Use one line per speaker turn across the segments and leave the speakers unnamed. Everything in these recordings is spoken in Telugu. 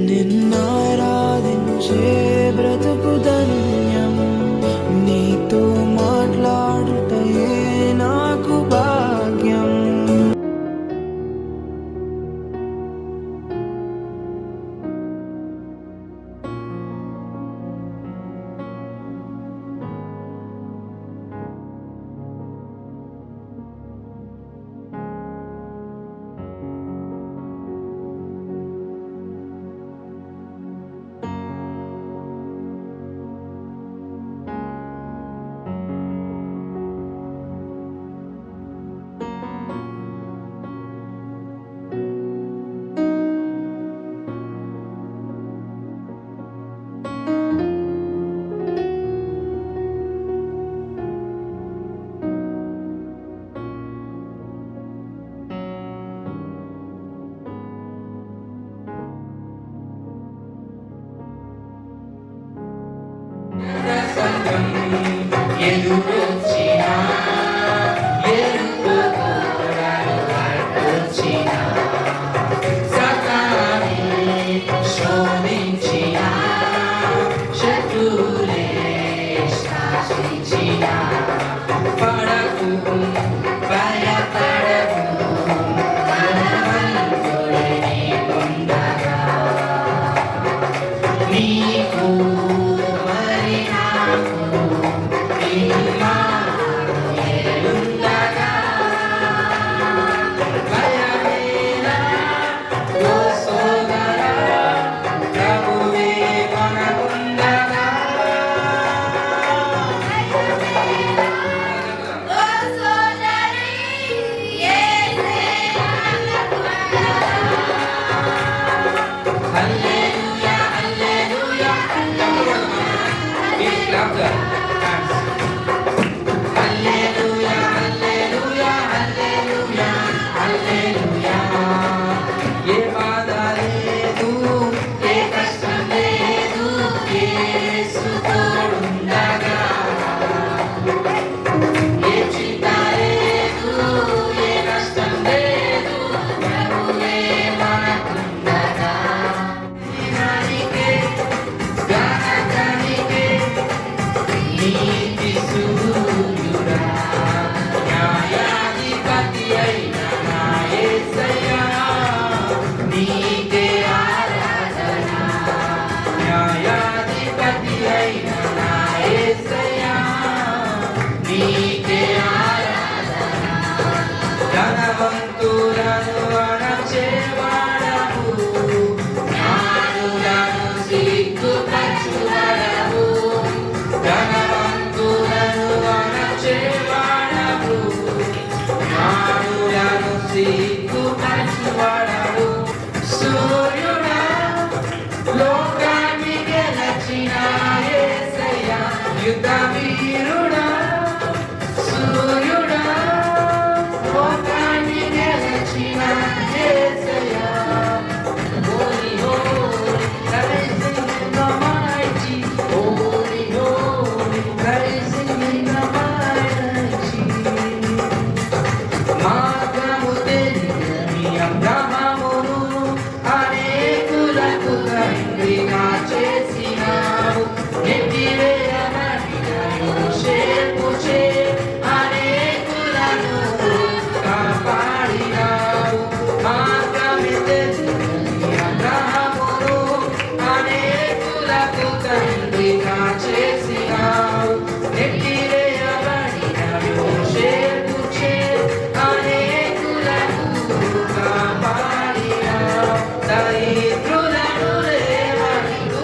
నిన్నారాధించే బ్రతుకు ధన్యం, నీతో మాట్లాడుటయే నాకు భాగ్యం.
ఎదురొచ్చినా ఎదురొచ్చినా సతాని శోధించినా శత్రులే శాసించినా పడకు భయపడకు ధనవంతుడిని పొందగా నీకు మరి నాకు ధనవంతులను అణచేవాడవు, జ్ఞానులను సిగ్గుపరచువాడవు. ధనవంతులను అణచేవాడవు, జ్ఞానులను సిగ్గుపరచువాడవు. సూర్యుడా లోకాన్ని గెలచిన యేసయ్యా, యుద్ధ వీరుడా సూర్యుడా లోకాన్ని గెలచిన యేసయ్యా. Holy, holy, rising in the mighty. Holy, holy, rising in the mighty. మార్గము తెలియని అబ్రహామును అనేకులకు తండ్రిగా చేసినావు. నెట్టివేయబడిన యోసేపుచే అనేకులను కాపాడినావు. మార్గము తెలియని అబ్రహామును అనేకులకు తండ్రిగా చేసినావు. నెట్టివేయబడిన యోసేపుచే అనేకులను కాపాడినావు. దరిద్రులను లేవనెత్తు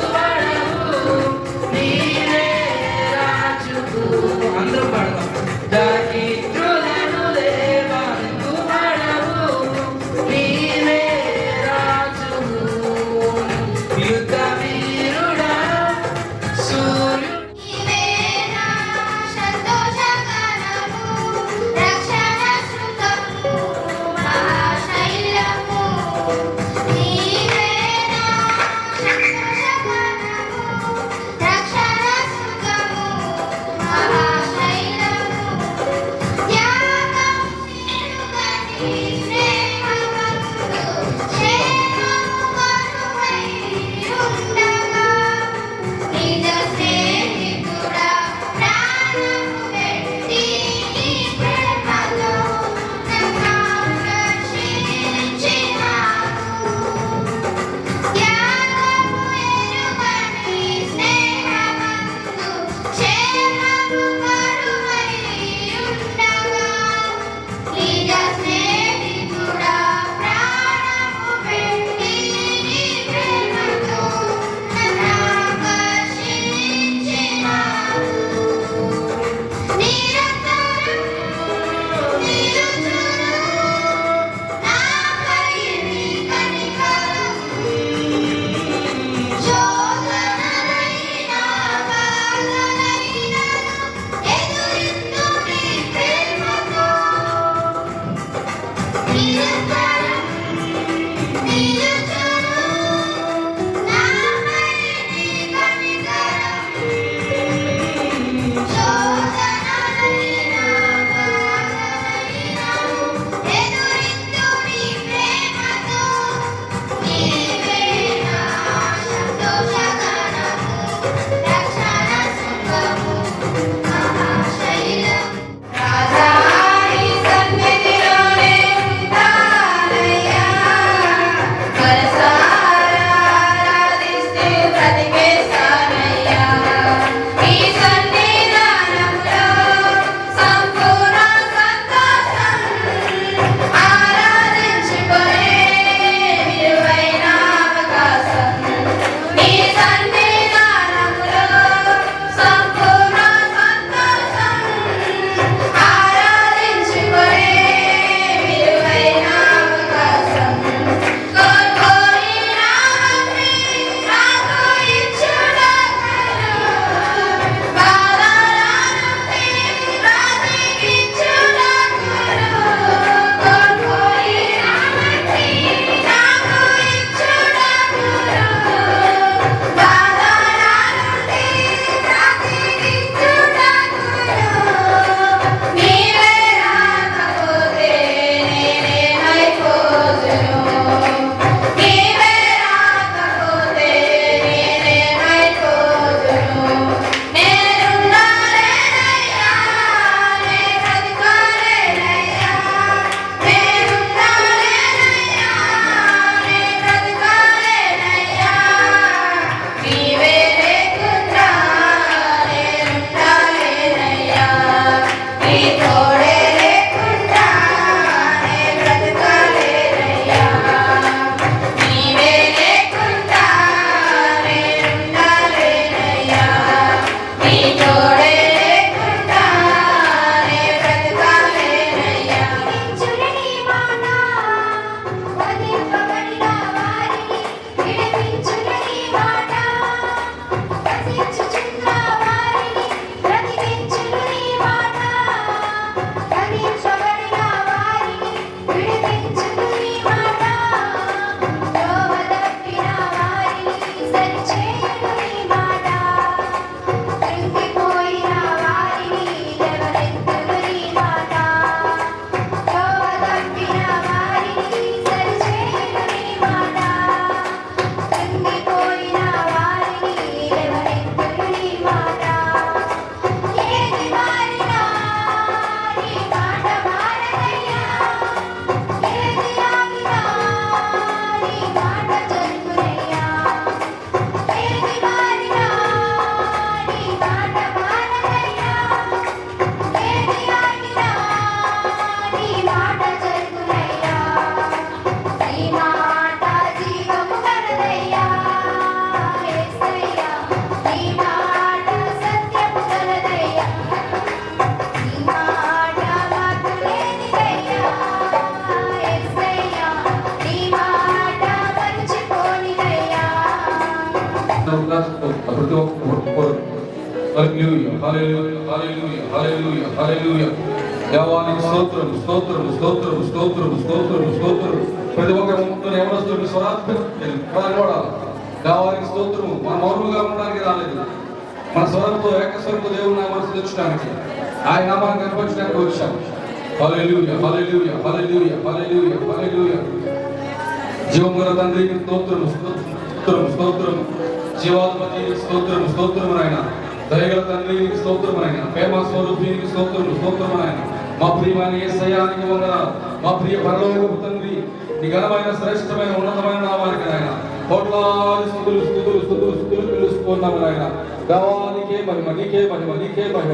ప్రతి ఒక్కరు హల్లెలూయా హల్లెలూయా హల్లెలూయా హల్లెలూయా హల్లెలూయా దేవానికి స్తోత్రం స్తోత్రం స్తోత్రం స్తోత్రం స్తోత్రం స్తోత్రం. ప్రతి ఒక్కరు ముందు ఎవరొస్తుంది స్వరాత్మ కూడా దేవానికి స్తోత్రము. మన మౌనంగా ఉండడానికి రాలేదు, మన స్వరంతో ఏకస్వరంతో దేవుని నామాన్ని తెచ్చడానికి, ఆయన నామాన్ని కనపరచడానికి వచ్చాం. హల్లెలూయా హల్లెలూయా హల్లెలూయా హల్లెలూయా హల్లెలూయా. జీవం గల తండ్రికి స్తోత్రము స్తోత్రం స్తోత్రం. జీవాధిపతి స్తోత్రము స్తోత్రము నాయన. దయగల తండ్రికి స్తోత్రము నాయన. ప్రేమ స్వరూపినికి స్తోత్రము స్తోత్రము నాయన. మా ప్రియమైన యేసయ్యానికి వందనాలు. మా ప్రియ పరలోకపు తండ్రి నీ ఘనమైన శ్రేష్టమైన ఉన్నతమైన నామానికి నాయన కోట్లాది స్తుతులు స్తుతులు స్తుతులు స్తుతులు పిలుస్తున్నాము నాయన. దేవానికే మహిమ, నీకే మహిమ, నీకే మహిమ.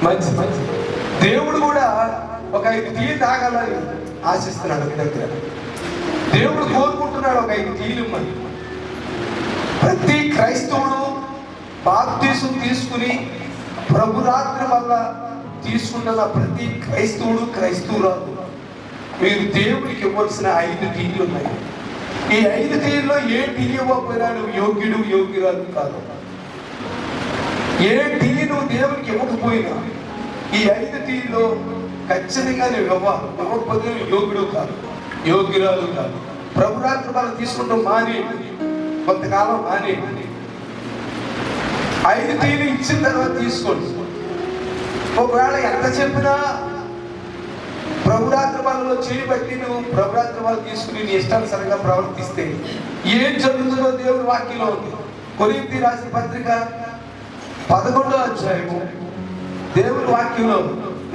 మంచి మంచి. దేవుడు కూడా ఒక 5 టీలు తాగాలని ఆశిస్తున్నాడు ఒక దగ్గర. దేవుడు కోరుకుంటున్నాడు ఒక 5 టీలు మరి. ప్రతి క్రైస్తవుడు బాప్తీసం తీసుకుని ప్రభురాత్రి వల్ల తీసుకుంటున్న ప్రతి క్రైస్తవుడు క్రైస్తవురాలు మీరు దేవుడికి ఇవ్వాల్సిన 5 టీలు ఉన్నాయి. ఈ 5 టీల్లో ఏ టీ ఇవ్వకపోయినా నువ్వు యోగ్యుడు యోగ్యురాలు కాదు. ఏ టీ నువ్వు దేవుడికి ఇవ్వకపోయినా ఈ 5 టీల్లో ఖచ్చితంగా నువ్వు ఇవ్వకపోతే నువ్వు యోగ్యుడు కాదు, యోగ్యురాలు కాదు. ప్రభురాత్రి వల్ల తీసుకుంటాం మానేయండి, కొంతకాలం మానేయండి. 5 టీలు ఇచ్చిన తర్వాత తీసుకోండి. ఒకవేళ ఎంత చెప్పినా ప్రభురాత్రి వాళ్ళలో చేయబట్టి నువ్వు ప్రభురాత్రి వాళ్ళు తీసుకుని నీ ఇష్టానుసారంగా ప్రవర్తిస్తే ఏం జరుగుతుందో దేవుడి వాక్యంలో ఉంది. కొరింథీ రాసిన పత్రిక 11వ అధ్యాయము దేవుడి వాక్యంలో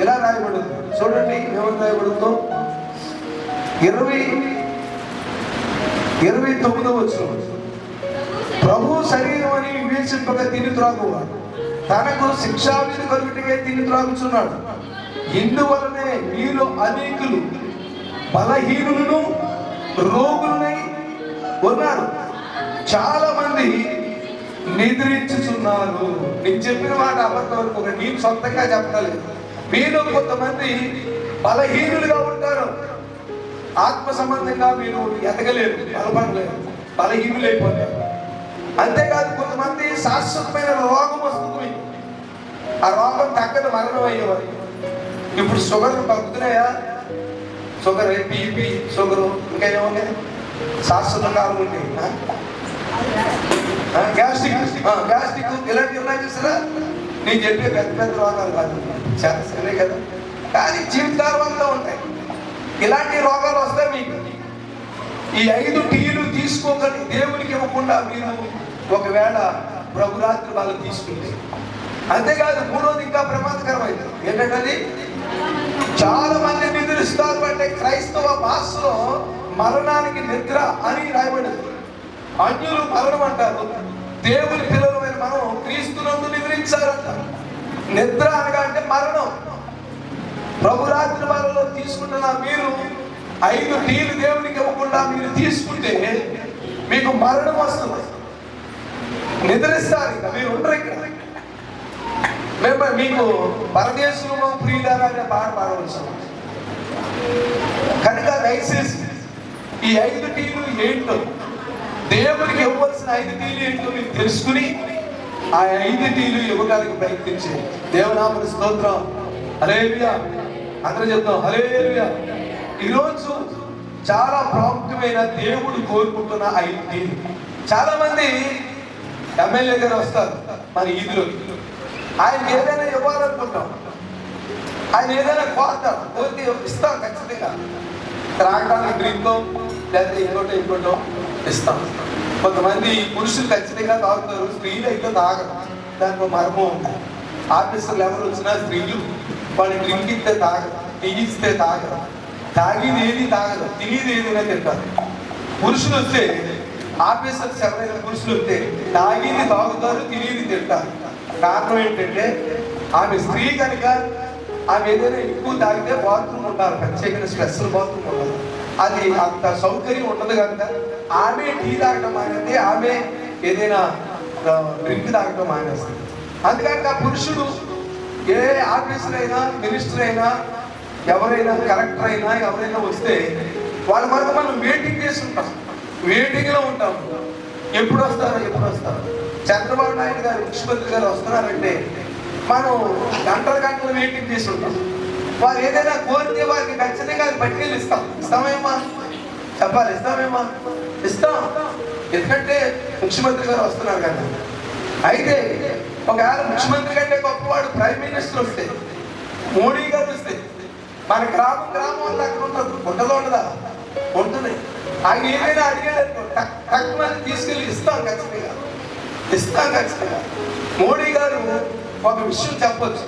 ఎలా రాయబడింది చూడండి. ఏమని రాయబడిందో 29వ వచనం. ప్రభు శరీరం అని వివేచింపక తిని త్రాగువాడు తనకు శిక్షావిధి కలుగుటకే తిని త్రాగుచున్నాడు. ఇందువలనే మీలో అనేకులు బలహీనులను రోగులై ఉన్నారు, చాలా మంది నిద్రించుచున్నారు. నీకు చెప్పిన మాట అబద్ధం అనుకోండి, నేను సొంతంగా చెప్పలేదు. మీలో కొంతమంది బలహీనులుగా ఉంటారు, ఆత్మ సంబంధంగా మీరు ఎదగలేరు, బలపడలేరు, బలహీనులైపోతారు. అంతేకాదు కొంతమంది శాశ్వతమైన రోగం వస్తుంది, ఆ రోగం తగ్గదు, మరణం అయ్యేవారు. ఇప్పుడు షుగర్ తగ్గుతున్నాయా? షుగర్, బీపీ, షుగరు, ఇంకా ఏమన్నా శాశ్వత కాలం ఉంది. గ్యాస్ట్రిక్ ఇలాంటివి ఉన్నాయి చూసారా? నేను చెప్పే పెద్ద పెద్ద రోగాలు కాదు, చేస్తానే కదా, కానీ జీవితకాలం అంతా ఉంటాయి. ఇలాంటి రోగాలు వస్తాయి మీకు. ఈ 5 టీలు తీసుకోకండి, దేవునికి ఇవ్వకుండా మీరు ఒకవేళ ప్రభురాత్రి వాళ్ళు తీసుకుంటే. అంతేకాదు మూడోది ఇంకా ప్రమాదకరమైంది ఏంటంటే చాలా మంది నిద్రిస్తారు. అంటే క్రైస్తవ భాషలో మరణానికి నిద్ర అని రాయబడింది. అన్యులు మరణం అంటారు, దేవుని పిల్లలమైన మనం క్రీస్తునందు నిద్రించారంట. నిద్ర అనగా అంటే మరణం. ప్రభురాత్రి వాళ్ళలో తీసుకుంటున్న మీరు 5 టీలు దేవునికి ఇవ్వకుండా మీరు తీసుకుంటే మీకు మరణం వస్తుంది, నిద్రిస్తారు. ఇంకా మీరు ఉండరు ఇక్కడ. మేము మీకు పరదేశంలో ప్రియులారా అనే పాట పాడవచ్చు. కనుక దయచేసి ఈ 5 టీలు ఏంటో, దేవునికి ఇవ్వాల్సిన 5 టీలు ఏంటో మీరు తెలుసుకుని ఆ 5 టీలు ఇవ్వడానికి ప్రయత్నించే. దేవునామని స్తోత్రం. హల్లెలూయా. అందరూ చెప్తాం హల్లెలూయా. ఈరోజు చాలా ప్రాముఖ్యమైన దేవుడు కోరుకుంటున్న 5 టీలు. చాలా మంది ఎమ్మెల్యే గారు వస్తారు మన ఈదులో, ఆయన ఏదైనా ఇవ్వాలనుకుంటాం, ఆయన ఏదైనా కోరుతాం, కోరితే ఇస్తాం ఖచ్చితంగా. త్రాగడానికి డ్రింకో లేదా ఇంకోటో ఇస్తాం. కొంతమంది పురుషులు ఖచ్చితంగా తాగుతారు, స్త్రీలు అయితే తాగరు. దాంట్లో మర్మం ఉంది. ఆఫీసర్లు ఎవరు వచ్చినా స్త్రీలు వాళ్ళు డ్రింక్ ఇస్తే తాగరు, టీ ఇస్తే తాగరు, తాగిది ఏది తాగరు, తినేది ఏదైనా తింటారు. పురుషులు వస్తే ఆఫీసర్స్ ఎవరైనా పురుషులు వస్తే తాగిది తాగుతారు, తినేది తింటారు. కారణం ఏంటంటే ఆమె స్త్రీ కనుక ఆమె ఏదైనా ఎక్కువ తాగితే బాత్రూమ్ ఉండాలి, ప్రత్యేకమైన స్పెషల్ బాత్రూమ్ ఉండాలి. అది అంత సౌకర్యం ఉండదు కనుక ఆమె టీ తాగడం మానేస్తే ఆమె ఏదైనా డ్రింక్ తాగడం మానేస్తుంది. అందుకని ఆ పురుషుడు ఏ ఆఫీసర్ అయినా, మినిస్టర్ అయినా, ఎవరైనా కలెక్టర్ అయినా ఎవరైనా వస్తే వాళ్ళ మనకు మనం వెయిటింగ్ చేసి ఉంటాం, వెయిటింగ్లో ఉంటాం. ఎప్పుడు వస్తారు. చంద్రబాబు నాయుడు గారు ముఖ్యమంత్రి గారు వస్తున్నారంటే మనం గంటలు వెయిటింగ్ చేసి ఉంటాం. వారు ఏదైనా కోరితే వారికి ఖచ్చితంగా అది పట్టుకెళ్ళి ఇస్తామేమా చెప్పాలి, ఇస్తాం. ఎందుకంటే ముఖ్యమంత్రి గారు వస్తున్నారు కదా. అయితే ఒకవేళ ముఖ్యమంత్రి కంటే గొప్పవాడు ప్రైమ్ మినిస్టర్ వస్తే, మోడీ గారు వస్తే, మన గ్రామం వల్ల అక్కడ ఉండదు, ఉండదా? ఉంటుంది. ఆయన ఏదైనా అడిగేది తక్కువ తీసుకెళ్ళి ఇస్తాం ఖచ్చితంగా. మోడీ గారు ఒక విషయం చెప్పొచ్చు.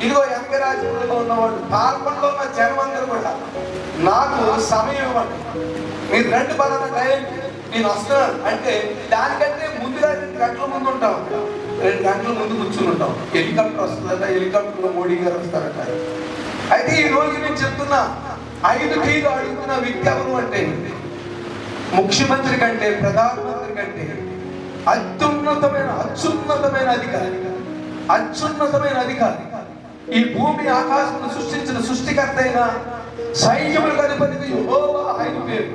ఇదిగో ఎంపీ రాజకీయంలో ఉన్నవాడు పాల్గొండలో ఉన్న జనమందరూ కూడా నాకు సమయం ఇవ్వండి, మీరు 2 పలానా టైం నేను వస్తున్నాను అంటే దానికంటే ముందుగా 2 గంటల ముందు ఉంటాం, 2 గంటల ముందు కూర్చుని ఉంటాం. హెలికాప్టర్ వస్తుందట, హెలికాప్టర్లో మోడీ గారు వస్తారట. అయితే ఈ రోజు నేను చెప్తున్నా 5 టీలు అడుగుతున్న వ్యక్తి ఎవరు అంటే ముఖ్యమంత్రి కంటే, ప్రధానమంత్రి కంటే అత్యున్నతమైన అధికారి, ఈ భూమి ఆకాశమును సృష్టించిన సృష్టికర్త అయిన సైన్యములకు అధిపతి యెహోవా ఆయన పేరు.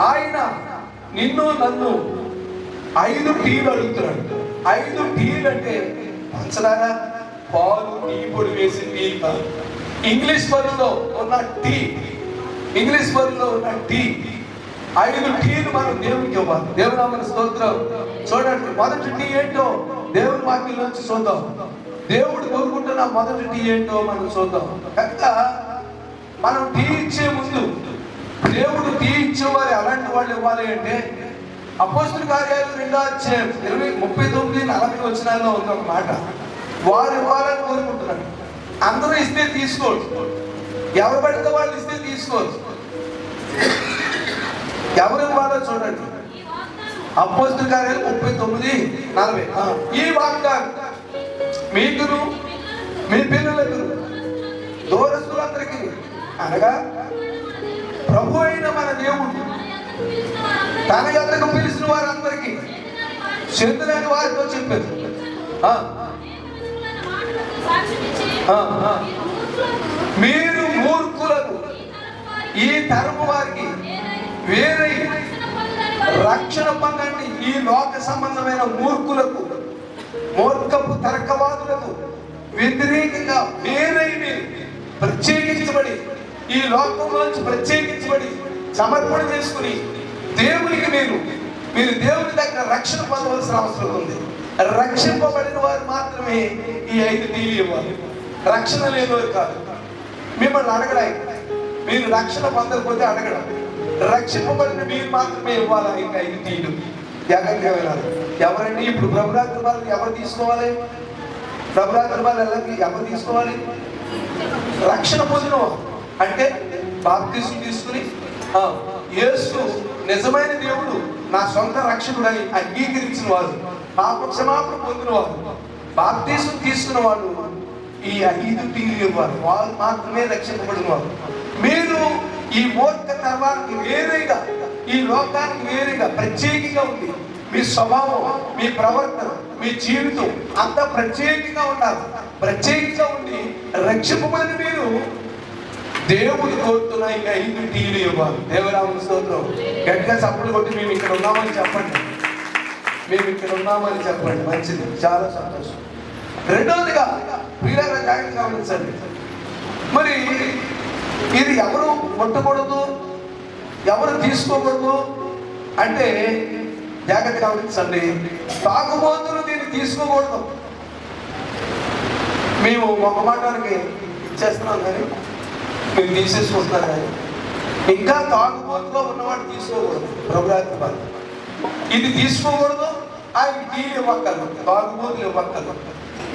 ఆయన నిన్ను నన్ను 5 టీలు అడుగుతున్నాడు. 5 టీలు అంటే పంచదార, పాలు, టీ పొడి వేసి టీ కాదు. ఇంగ్లీష్ వరులో ఉన్న టీ 5 టీలు మనం దేవునికి ఇవ్వాలి. దేవునామన స్తోత్రం. చూడండి, మొదటి టీ ఏంటో దేవుని వాక్యం నుంచి చూద్దాం. దేవుడు కోరుకుంటున్న మొదటి టీ ఏంటో మనం చూద్దాం. కనుక మనం టీ ఇచ్చే ముందు దేవుడు టీ ఇచ్చేవారు ఎలాంటి వాళ్ళు ఇవ్వాలి అంటే, అపోస్తలుల కార్యాలు 2వ అధ్యాయం 39-40 వచనాల్లో ఉంది ఒక మాట. వారు ఇవ్వాలని కోరుకుంటున్నాడు. అందరూ ఇస్తే తీసుకోవచ్చు, ఎవరు పడితే వాళ్ళు ఇస్తే తీసుకోవచ్చు. ఎవరు ఇవ్వాలో చూడండి. అపోస్తలుల కార్యాలు 39-40. ఈ వాగ్దానం మీకును మీ పిల్లలకు దూరస్తులందరికీ, అనగా ప్రభు అయిన మన దేవుడు తన యొద్దకు పిలిచిన వారందరికీ చెందులేని వారితో చెప్పారు. మీరు మూర్ఖులకు, ఈ తరము వారికి వేరే రక్షణ పొందండి. ఈ లోక సంబంధమైన మూర్ఖులకు, మూర్ఖపు తర్కవాదులకు వ్యతిరేకంగా వేరే ప్రత్యేకించబడి, ఈ లోకంలోంచి ప్రత్యేకించబడి సమర్పణ చేసుకుని దేవునికి మీరు దేవుని దగ్గర రక్షణ పొందవలసిన అవసరం ఉంది. రక్షింపబడిన వారు మాత్రమే ఈ 5 టీలు ఇవ్వాలి. రక్షణ లేని వారు కాదు. మిమ్మల్ని అడగడాయి, మీరు రక్షణ పొందకపోతే అడగడం. రక్షింపబడిన మీరు మాత్రమే ఇవ్వాలి ఇంకా 5 టీలు. జాగ్రత్తగా వినాలి. ఎవరండి ఇప్పుడు ప్రభురాత్రి వాళ్ళు ఎవరు తీసుకోవాలి? ప్రభురాత్రి వాళ్ళు ఎవరు తీసుకోవాలి? రక్షణ పొందిన అంటే బాప్తిస్మం తీసుకుని యేసు నిజమైన దేవుడు, నా సొంత రక్షకుడని అంగీకరించిన వారు, పాప క్షమాపణ పొందిన వారు, బాప్తిస్మం తీసుకున్న వాళ్ళు ఈ 5 టీలు ఇవ్వాలి. వాళ్ళు మాత్రమే రక్షింపబడిన వారు. మీరు ఈ మూర్ఖ తరానికి వేరేగా, ఈ లోకానికి వేరేగా ప్రత్యేకంగా ఉంది. మీ స్వభావం, మీ ప్రవర్తన, మీ జీవితం అంతా ప్రత్యేకంగా ఉండాలి. ప్రత్యేకంగా ఉండి రక్షింపబడిన మీరు దేవుడు కోరుతున్న ఇంకా 5 టీలు ఇవ్వాలి. దేవరాముని స్తోత్రం. గట్టిగా చప్పుడు కొట్టి మేము ఇక్కడ ఉన్నామని చెప్పండి. మంచిది, చాలా సంతోషం. రెండవదిగా ప్రియులారా జాగ్రత్త గమనించండి. మరి ఇది ఎవరు ముట్టకూడదు, ఎవరు తీసుకోకూడదు అంటే జాగ్రత్త గమనించండి. తాగుబోతులు దీన్ని తీసుకోకూడదు. మేము ఒక మాటానికి ఇచ్చేస్తున్నాం కానీ మీరు తీసేసుకుంటున్నారు. కానీ ఇంకా తాగుబోతుగా ఉన్నవాడు తీసుకోకూడదు. ప్రభురాత్రి వాళ్ళు ఇది తీసుకోకూడదు. ఆయన టీలు ఇవ్వక్కర్లు, తాగుబోతులు ఇవ్వక్కర్లు.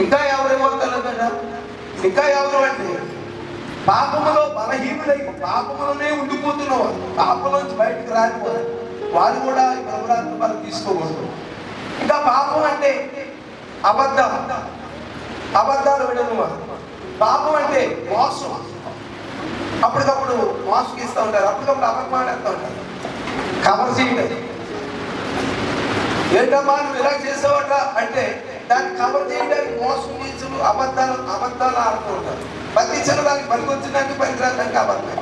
ఇంకా ఎవరు ఇవ్వక్కర్లు కదా? ఇంకా ఎవరు అంటే పాపములో బలహీనులై పాపములోనే ఉండిపోతున్నవారు, పాపంలోంచి బయటకు రానివారు, వారు కూడా ప్రభురాత్రి వాళ్ళు తీసుకోకూడదు. ఇంకా పాపం అంటే అబద్ధాలు విడనివారు. పాపం అంటే మోసం, అప్పటికప్పుడు మోసగిస్తూ ఉంటారు, అప్పటికప్పుడు అబద్ధం ఆడేస్తూ ఉంటారు. కవర్ చేయడం, ఏంటమ్మా నువ్వు ఇలా చేసావట అంటే దాన్ని కవర్ చేయడానికి మోసం చేసి అబద్ధాలు ఆడుతూ ఉంటారు. ప్రతి చిన్నదానికి పనికొచ్చినానికి పనికిరాడానికి అబద్ధం.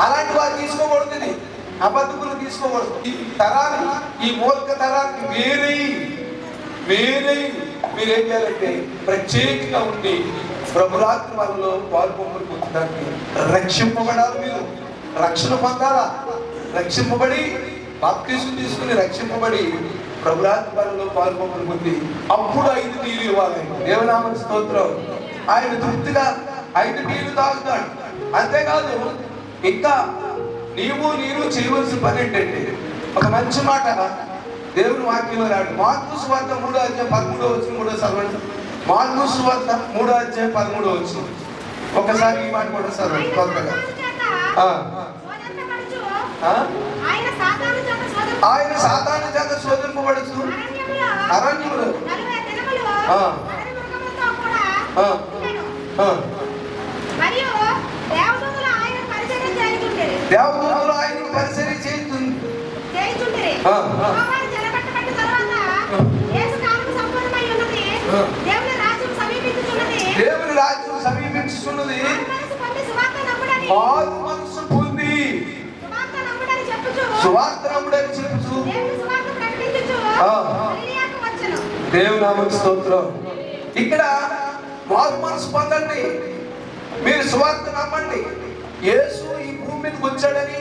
అలాంటి వారు తీసుకోకూడదు. ఇది అబద్ధకులు తీసుకోకూడదు. ఈ తరాన్ని, ఈ మూర్ఖ తరానికి వేరే మీరేం చేయాలంటే ప్రత్యేకంగా ఉండి ప్రభురాత్రి వాళ్ళలో పాల్పొంపులు పొందడానికి రక్షింపబడాలి. మీరు రక్షణ పొందాలా. రక్షింపబడి బాప్తిస్మం తీసుకుని రక్షింపబడి ప్రభురాత్రి వాళ్ళలో పాల్పొంపులు పొంది అప్పుడు 5 టీలు ఇవ్వాలి. దేవనామని స్తోత్రం. ఆయన తృప్తిగా 5 టీలు తాగుతాడు. అంతేకాదు ఇంకా నేను చేయవలసిన పని ఏంటంటే, ఒక మంచి మాట దేవుని వాక్యంలో రాడు. మార్కు సువార్త 3వ అధ్యాయం 13వ వచనం కూడా చదవండి. మార్కు సువార్త 3వ అధ్యాయం 13వ వచనం. ఒకసారి ఈ మాట కూడా చదవండి కొత్తగా. ఆయన సాతాను చేత శోధింపబడుచు అరణ్యములో దేవదూతలు ఆయన పరిచర్య చేయుచుండిరి.
దేవుని రాజ్యం సమీపించుచున్నది.
దేవుని రాజ్యం సమీపించుచున్నది.
మనసు పొంది సువార్త నమ్ముడని.
మారు మనసు పొంది
సువార్త నమ్ముడని చెప్పుచు.
సువార్త నమ్ముడని చెప్పుచు.
దేవుని సువార్త ప్రకటించుచు. గలిలయకు వచ్చెను.
దేవుని నామమునకు స్తోత్రం. ఇక్కడ మారు మనసు పొందండి. మీరు సువార్త నమ్మండి. యేసు ఈ భూమి మీదకి వచ్చాడని,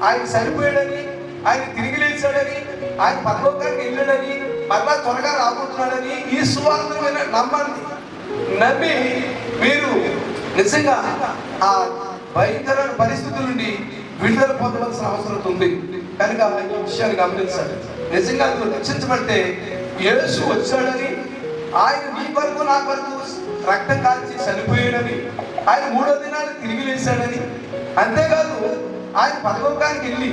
ఆయన చనిపోయాడని, ఆయన తిరిగి లేచాడని, ఆయన పరలోకానికి వెళ్ళాడని, మరలా త్వరగా రాబోతున్నాడని ఈ సువార్తను నమ్మండి. నమ్మి మీరు నిజంగా ఆ భయంకరమైన పరిస్థితుల నుండి విడుదల పొందవలసిన అవసరం ఉంది. కనుక ఈ విషయాన్ని గమనించాలి. నిజంగా నువ్వు రక్షించబడితే యేసు వచ్చాడని, ఆయన నీ కొరకు నా కొరకు రక్తం కాల్చి చనిపోయాడని, ఆయన 3వ దినాన్ని తిరిగి లేచాడని, అంతేకాదు ఆయన పరలోకానికి వెళ్ళి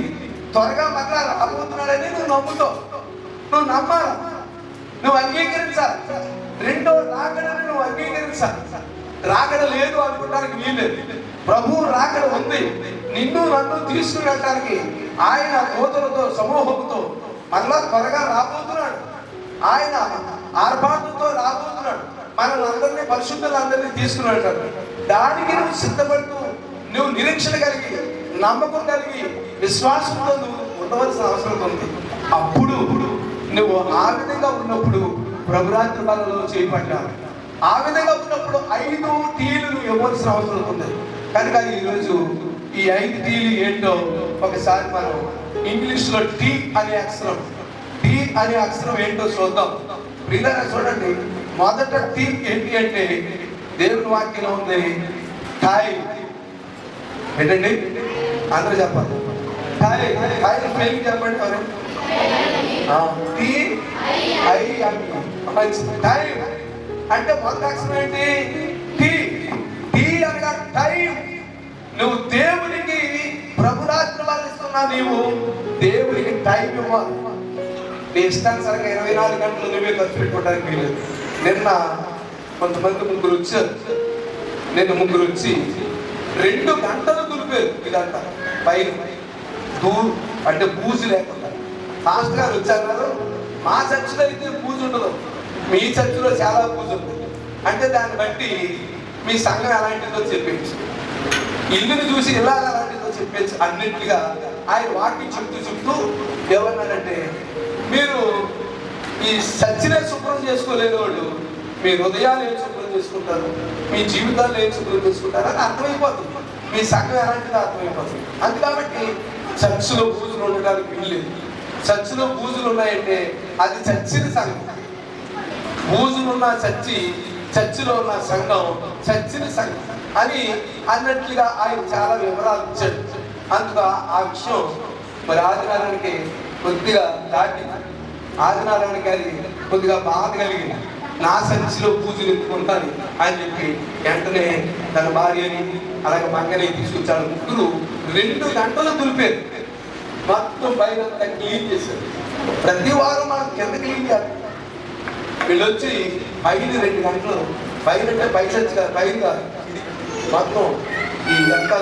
త్వరగా మరలా రాబోతున్నాడని నువ్వు నమ్ముతావు. నువ్వు నమ్మాలి, నువ్వు అంగీకరించాలి. రెండో రాకడని నువ్వు అంగీకరించాలి. రాకడ లేదు అనుకోవడానికి వీల్లేదు. ప్రభువు రాకడ ఉంది. నిన్ను నన్ను తీసుకుని వెళ్ళడానికి ఆయన దూతలతో సమూహంతో మరలా త్వరగా రాబోతున్నాడు. ఆయన ఆర్భాటంతో రాబోతున్నాడు. మనల్ని అందరినీ పరిశుద్ధులందరినీ తీసుకుని వెళ్తాడు. దానికి నువ్వు సిద్ధపడుతూ నువ్వు నిరీక్షణ కలిగి, నమ్మకం కలిగి, విశ్వాసంతో నువ్వు ఉండవలసిన అవసరం ఉంది. అప్పుడు నువ్వు ఆ విధంగా ఉన్నప్పుడు ప్రభురాత్రి బలలో చేపట్టాలి. ఆ విధంగా ఉన్నప్పుడు 5 టీలు నువ్వు ఇవ్వాల్సిన అవసరం ఉంది. కనుక ఈరోజు ఈ 5 టీలు ఏంటో ఒకసారి మనం ఇంగ్లీష్లో టీ అనే అక్షరం ఏంటో చూద్దాం. ప్రియులారా చూడండి, మొదట టీ ఏంటి అంటే దేవుని వాక్యంలో ఉంది టైం. ఏంటండి? అందరూ చెప్పండి. టైం చెప్పండి. టైం అంటే మొదటి అక్షరం ఏంటి? టీ. టీ అనగా టైం. నువ్వు దేవునికి ప్రభురాత్రి ఇస్తున్నా. నీవు దేవునికి టైం ఇవ్వాలి. నీ ఇష్టానుసారంగా 24 గంటలు నువ్వే ఖర్చు పెట్టుకోవడానికి వీలేదు. నిన్న కొంతమంది ముగ్గురు వచ్చారు. నిన్న ముగ్గురు వచ్చి 2 గంటలు దులిపారు. ఇదంతా పైన దూరు అంటే బూజు లేకుండా. ఫాస్ట్ గారు వచ్చారు. మా చర్చిలో అయితే బూజు ఉండదు, మీ చర్చిలో చాలా బూజు ఉంది. అంటే దాన్ని బట్టి మీ సంఘం ఎలాంటిదో చెప్పచ్చు, ఇల్లుని చూసి ఇలా ఎలాంటిదో చెప్పచ్చు అన్నింటిగా ఆయన వాక్యం చెప్తూ ఏమన్నారంటే, మీరు ఈ చర్చినే శుభ్రం చేసుకోలేని వాళ్ళు మీ హృదయాలు ఏం శుభ్రం చేసుకుంటారు, మీ జీవితాలు ఏం శుభ్రం చేసుకుంటారు అని అర్థమైపోతుంది. మీ సంఘం ఎలాంటిదో అర్థమైపోతుంది. అందు కాబట్టి చర్చిలో బూజులు ఉండడానికి వీల్లేదు. చర్చిలో బూజులు ఉన్నాయంటే అది చర్చిని సంఘం. బూజులున్న చర్చిలో ఉన్న సంఘం చర్చిని సంఘం అని అన్నట్లుగా ఆయన చాలా వివరాలు ఇచ్చాడు. అందుకు ఆ విషయం మరి ఆదినారాయణకి కొద్దిగా దాటి ఆదినారాయణ గారి కొద్దిగా బాధ కలిగింది. నా చర్చిలో పూజలు ఎత్తుకుంటాను అని చెప్పి వెంటనే తన భార్యని అలాగే మంగని తీసుకొచ్చాడు. ముగ్గురు 2 గంటలు దులిపారు. మొత్తం పైన క్లీన్ చేశారు. ప్రతి వారం మనం కింద క్లీన్ చేయాలి. వీళ్ళు వచ్చి పైన 2 గంటలు, పైన అంటే పై చర్చి కాదు, పైన కాదు, ఇది మొత్తం ఈ ఎంత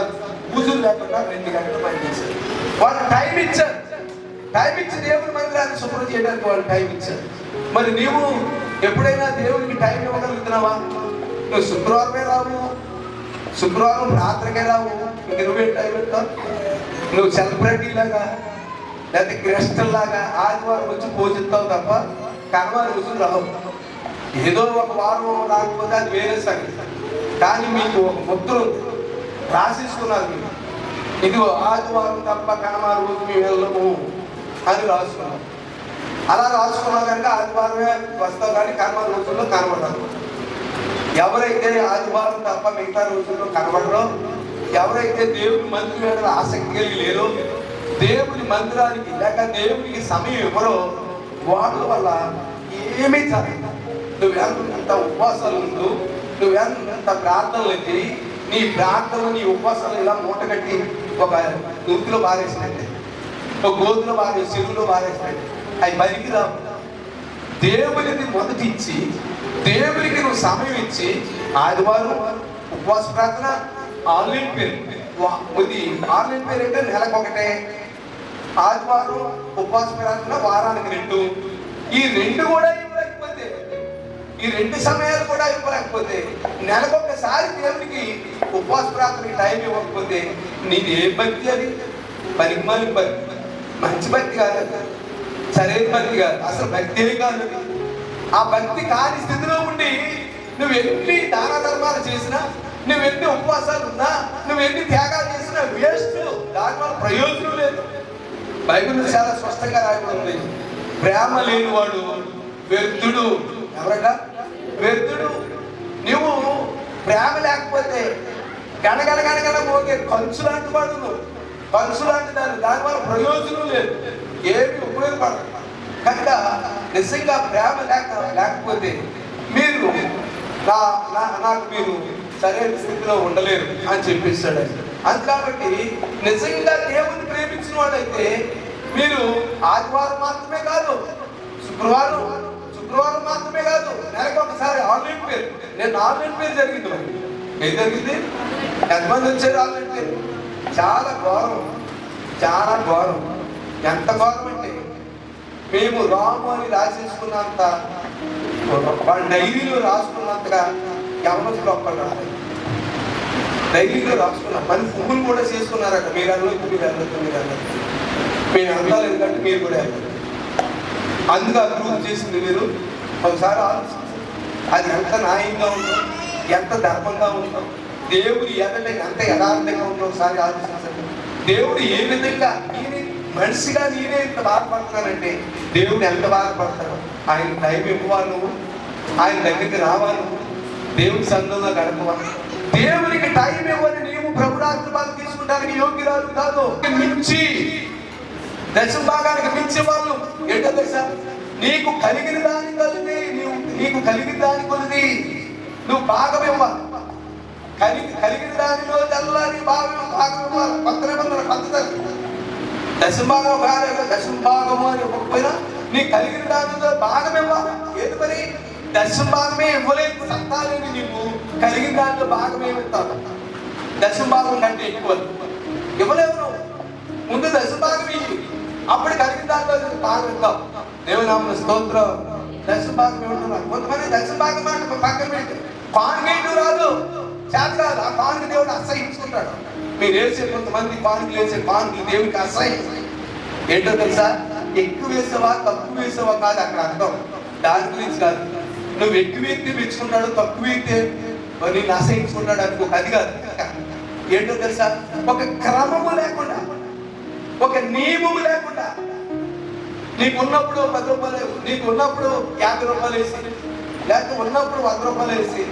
పూజలు లేకుండా 2 గంటలు పని చేశారు. వాళ్ళు టైం ఇచ్చారు. టైం ఇచ్చి దేవుని మందిరాన్ని శుభ్రం చేయడానికి వాళ్ళు టైం ఇచ్చారు. మరి నీవు ఎప్పుడైనా దేవునికి టైం ఇవ్వగలుగుతున్నావా? నువ్వు శుక్రవారమే రావు, శుక్రవారం రాత్రికే రావు, ఇంక నువ్వేం టైం ఇస్తావు? నువ్వు సెలబ్రిటీ లాగా లేకపోతే క్రిస్టల్ లాగా ఆదివారం వచ్చి పూజిస్తావు తప్ప కర్మాలు రోజులు రావు. ఏదో ఒక వారం రాకపోతే అది వేరే సంగతి. కానీ మీకు ఒక ముద్ర ఉంది, రాసేసుకున్నారు. మీరు ఇది ఆదివారం తప్ప కర్మ రోజు మేము వెళ్ళము అని రాసుకున్నాం. అలా రాసుకున్నా కనుక ఆదివారమే వస్తావు, కానీ కర్మ రోజుల్లో కనబడరు. ఎవరైతే ఆదివారం తప్ప మిగతా రోజుల్లో కనబడరో, ఎవరైతే దేవుని మందిరం మీద ఆసక్తి కలిగి లేరో, దేవుని మందిరానికి లేక దేవునికి సమయం ఇవ్వరో, వాళ్ళ వల్ల ఏమీ జరగదు. నువ్వెంత ఉపవాసాలు ఉంటూ, నువ్వెంత ప్రార్థనలు చేయి, నీ ప్రార్థన నీ ఉపవాసాలు ఇలా మూటగట్టి ఒక నూతిలో బారేసినట్టే, ఒక గోధులో బారేసి చెరువులో బారేసినట్టే అవి పనికి రావు. దేవునికి మొదటి ఇచ్చి, దేవునికి నువ్వు సమయం ఇచ్చి, ఆదివారం ఉపవాస ప్రార్థన ఆన్లైన్ పేరు, ఇది ఆన్లైన్ పేరు అంటే నెలకొకటే, ఆదివారం ఉపవాస ప్రార్థన వారానికి 2, ఈ 2 కూడా ఇవ్వలేకపోతే ఈ 2 సమయాలు కూడా ఇవ్వలేకపోతే, నెలకొకసారి దేవునికి ఉపవాస ప్రార్థనకి టైం ఇవ్వకపోతే నీది ఏ భక్తి? అది పనికిమాలిన భక్తి, మంచి భక్తి కాదు, సరైన భక్తి కాదు, అసలు భక్తి కాదు. ఆ భక్తి కాని స్థితిలో ఉండి నువ్వు ఎన్ని దాన ధర్మాలు చేసినా, నువ్వు ఎన్ని ఉపవాసాలు ఉన్నా, నువ్వు ఎన్ని త్యాగాలు చేసినా వేస్ట్. దానివల్ల ప్రయోజనం లేదు. బైబిల్ చాలా స్పష్టంగా రాయబడి ఉంది, ప్రేమ లేనివాడు వ్యర్థుడు. ఎవరట? వ్యర్థుడు. నువ్వు ప్రేమ లేకపోతే గణగణ మోగే కంచు లాంటి వాడు, నువ్వు కంచు లాంటి దానివల్ల ప్రయోజనం లేదు, ఏమి ఉపయోగపడదు. కనుక నిజంగా ప్రేమ లేకపోతే మీరు నాకు మీరు సరైన స్థితిలో ఉండలేరు అని చెప్పేస్తాడు. అది కాబట్టి నిజంగా దేవుని ప్రేమించిన వాడైతే మీరు ఆదివారం మాత్రమే కాదు, శుక్రవారం మాత్రమే కాదు, నెలకు ఒకసారి ఆన్లైన్ పేరు. నేను ఆన్లైన్ పేరు జరిగింది. మరి ఏం జరిగింది? ఎంతమంది వచ్చారు ఆన్లైన్ పేరు? చాలా ఘోరం, చాలా ఘోరం. ఎంత ఘోరం అంటే మేము రాము అని రాసేసుకున్నంత, వాళ్ళ డైరీలో రాసుకున్నంతగా ఎవరు ఒక్కరు రాలేదు. డైరీలో రాసుకున్నాం, మన పువ్వులు కూడా చేసుకున్నారట. మీరు అన్నట్టు మేము అందాలి, ఎందుకంటే మీరు కూడా అందుకు అభివృద్ధి చేసింది. మీరు ఒకసారి ఆలోచించారు, అది ఎంత న్యాయంగా ఉందో, ఎంత ధర్మంగా ఉందో, దేవుడు ఎదట ఎంత యథార్థంగా ఉందో ఒకసారి ఆలోచించండి. దేవుడు ఏ విధంగా మనిషిగా నేనే ఇంత బాధపడుతున్నానంటే దేవుడు ఎంత బాధపడతాడు. ఆయన టైం ఇవ్వాలి, నువ్వు ఆయన దగ్గరికి రావాలి, దేవుడి సన్నిధిలో గడపవా. దేవునికి టైం ఇవ్వని నీవు ప్రభువు ఆశీర్వాదం తీసుకుంటానికి యోగ్యురాలు కాదు. మించి దశమ భాగానికి మించే వాళ్ళు ఏంటో తెలుసా? నీకు కలిగిన దాని కొలిది, నీకు కలిగిన దాని కొలిది నువ్వు భాగం ఇవ్వాలి. కలిగిన దానిలో తెల్లని భాగం ఇవ్వాలి. కొత్త నిబంధన పద్ధతి దశమ భాగం కాదు, దశమ భాగము అని ఇవ్వకపోయినా నీ కలిగిన దానిలో భాగం ఇవ్వాలి. ఏది మరి? దశమ భాగమే ఇవ్వలేదు, సత్తా లేని నీకు కలిగిన దాంట్లో భాగం ఏమిస్తావు? దశమ భాగం కంటే ఎక్కువ ఇవ్వలేవు నువ్వు. ముందు దశమ భాగం ఇవ్వి, అప్పుడు కలిగిన దాంట్లో భాగం ఇస్తావు. దేవునామ స్తోత్రం. దశమ భాగం ఏమంటున్నారు? కొంతమంది దశమ భాగం మాట పక్కన పెట్టి కానుకేటు రాదు, చేత కాదు. ఆ కానుక దేవుడు అసహించుకుంటాడు. మీరు వేసే కొంతమంది కానుకలు వేసే కానుకలు దేవుడికి అసహ్యం. ఏంటో తెలుసా? ఎక్కువ వేసావా తక్కువ వేసావా కాదు అక్కడ అర్థం, దాని గురించి కాదు. నువ్వు ఎక్కువ ఎత్తే మెచ్చుకుంటాడు, తక్కువ ఎత్తే నేను అసహించుకుంటాడు అనుకో, అది కాదు. ఏంటో తెలుసా? ఒక క్రమము లేకుండా, ఒక నియమము లేకుండా, నీకు ఉన్నప్పుడు 10 రూపాయలు, నీకు ఉన్నప్పుడు 50 రూపాయలు వేసి, లేకపోతే ఉన్నప్పుడు 100 రూపాయలు వేసి,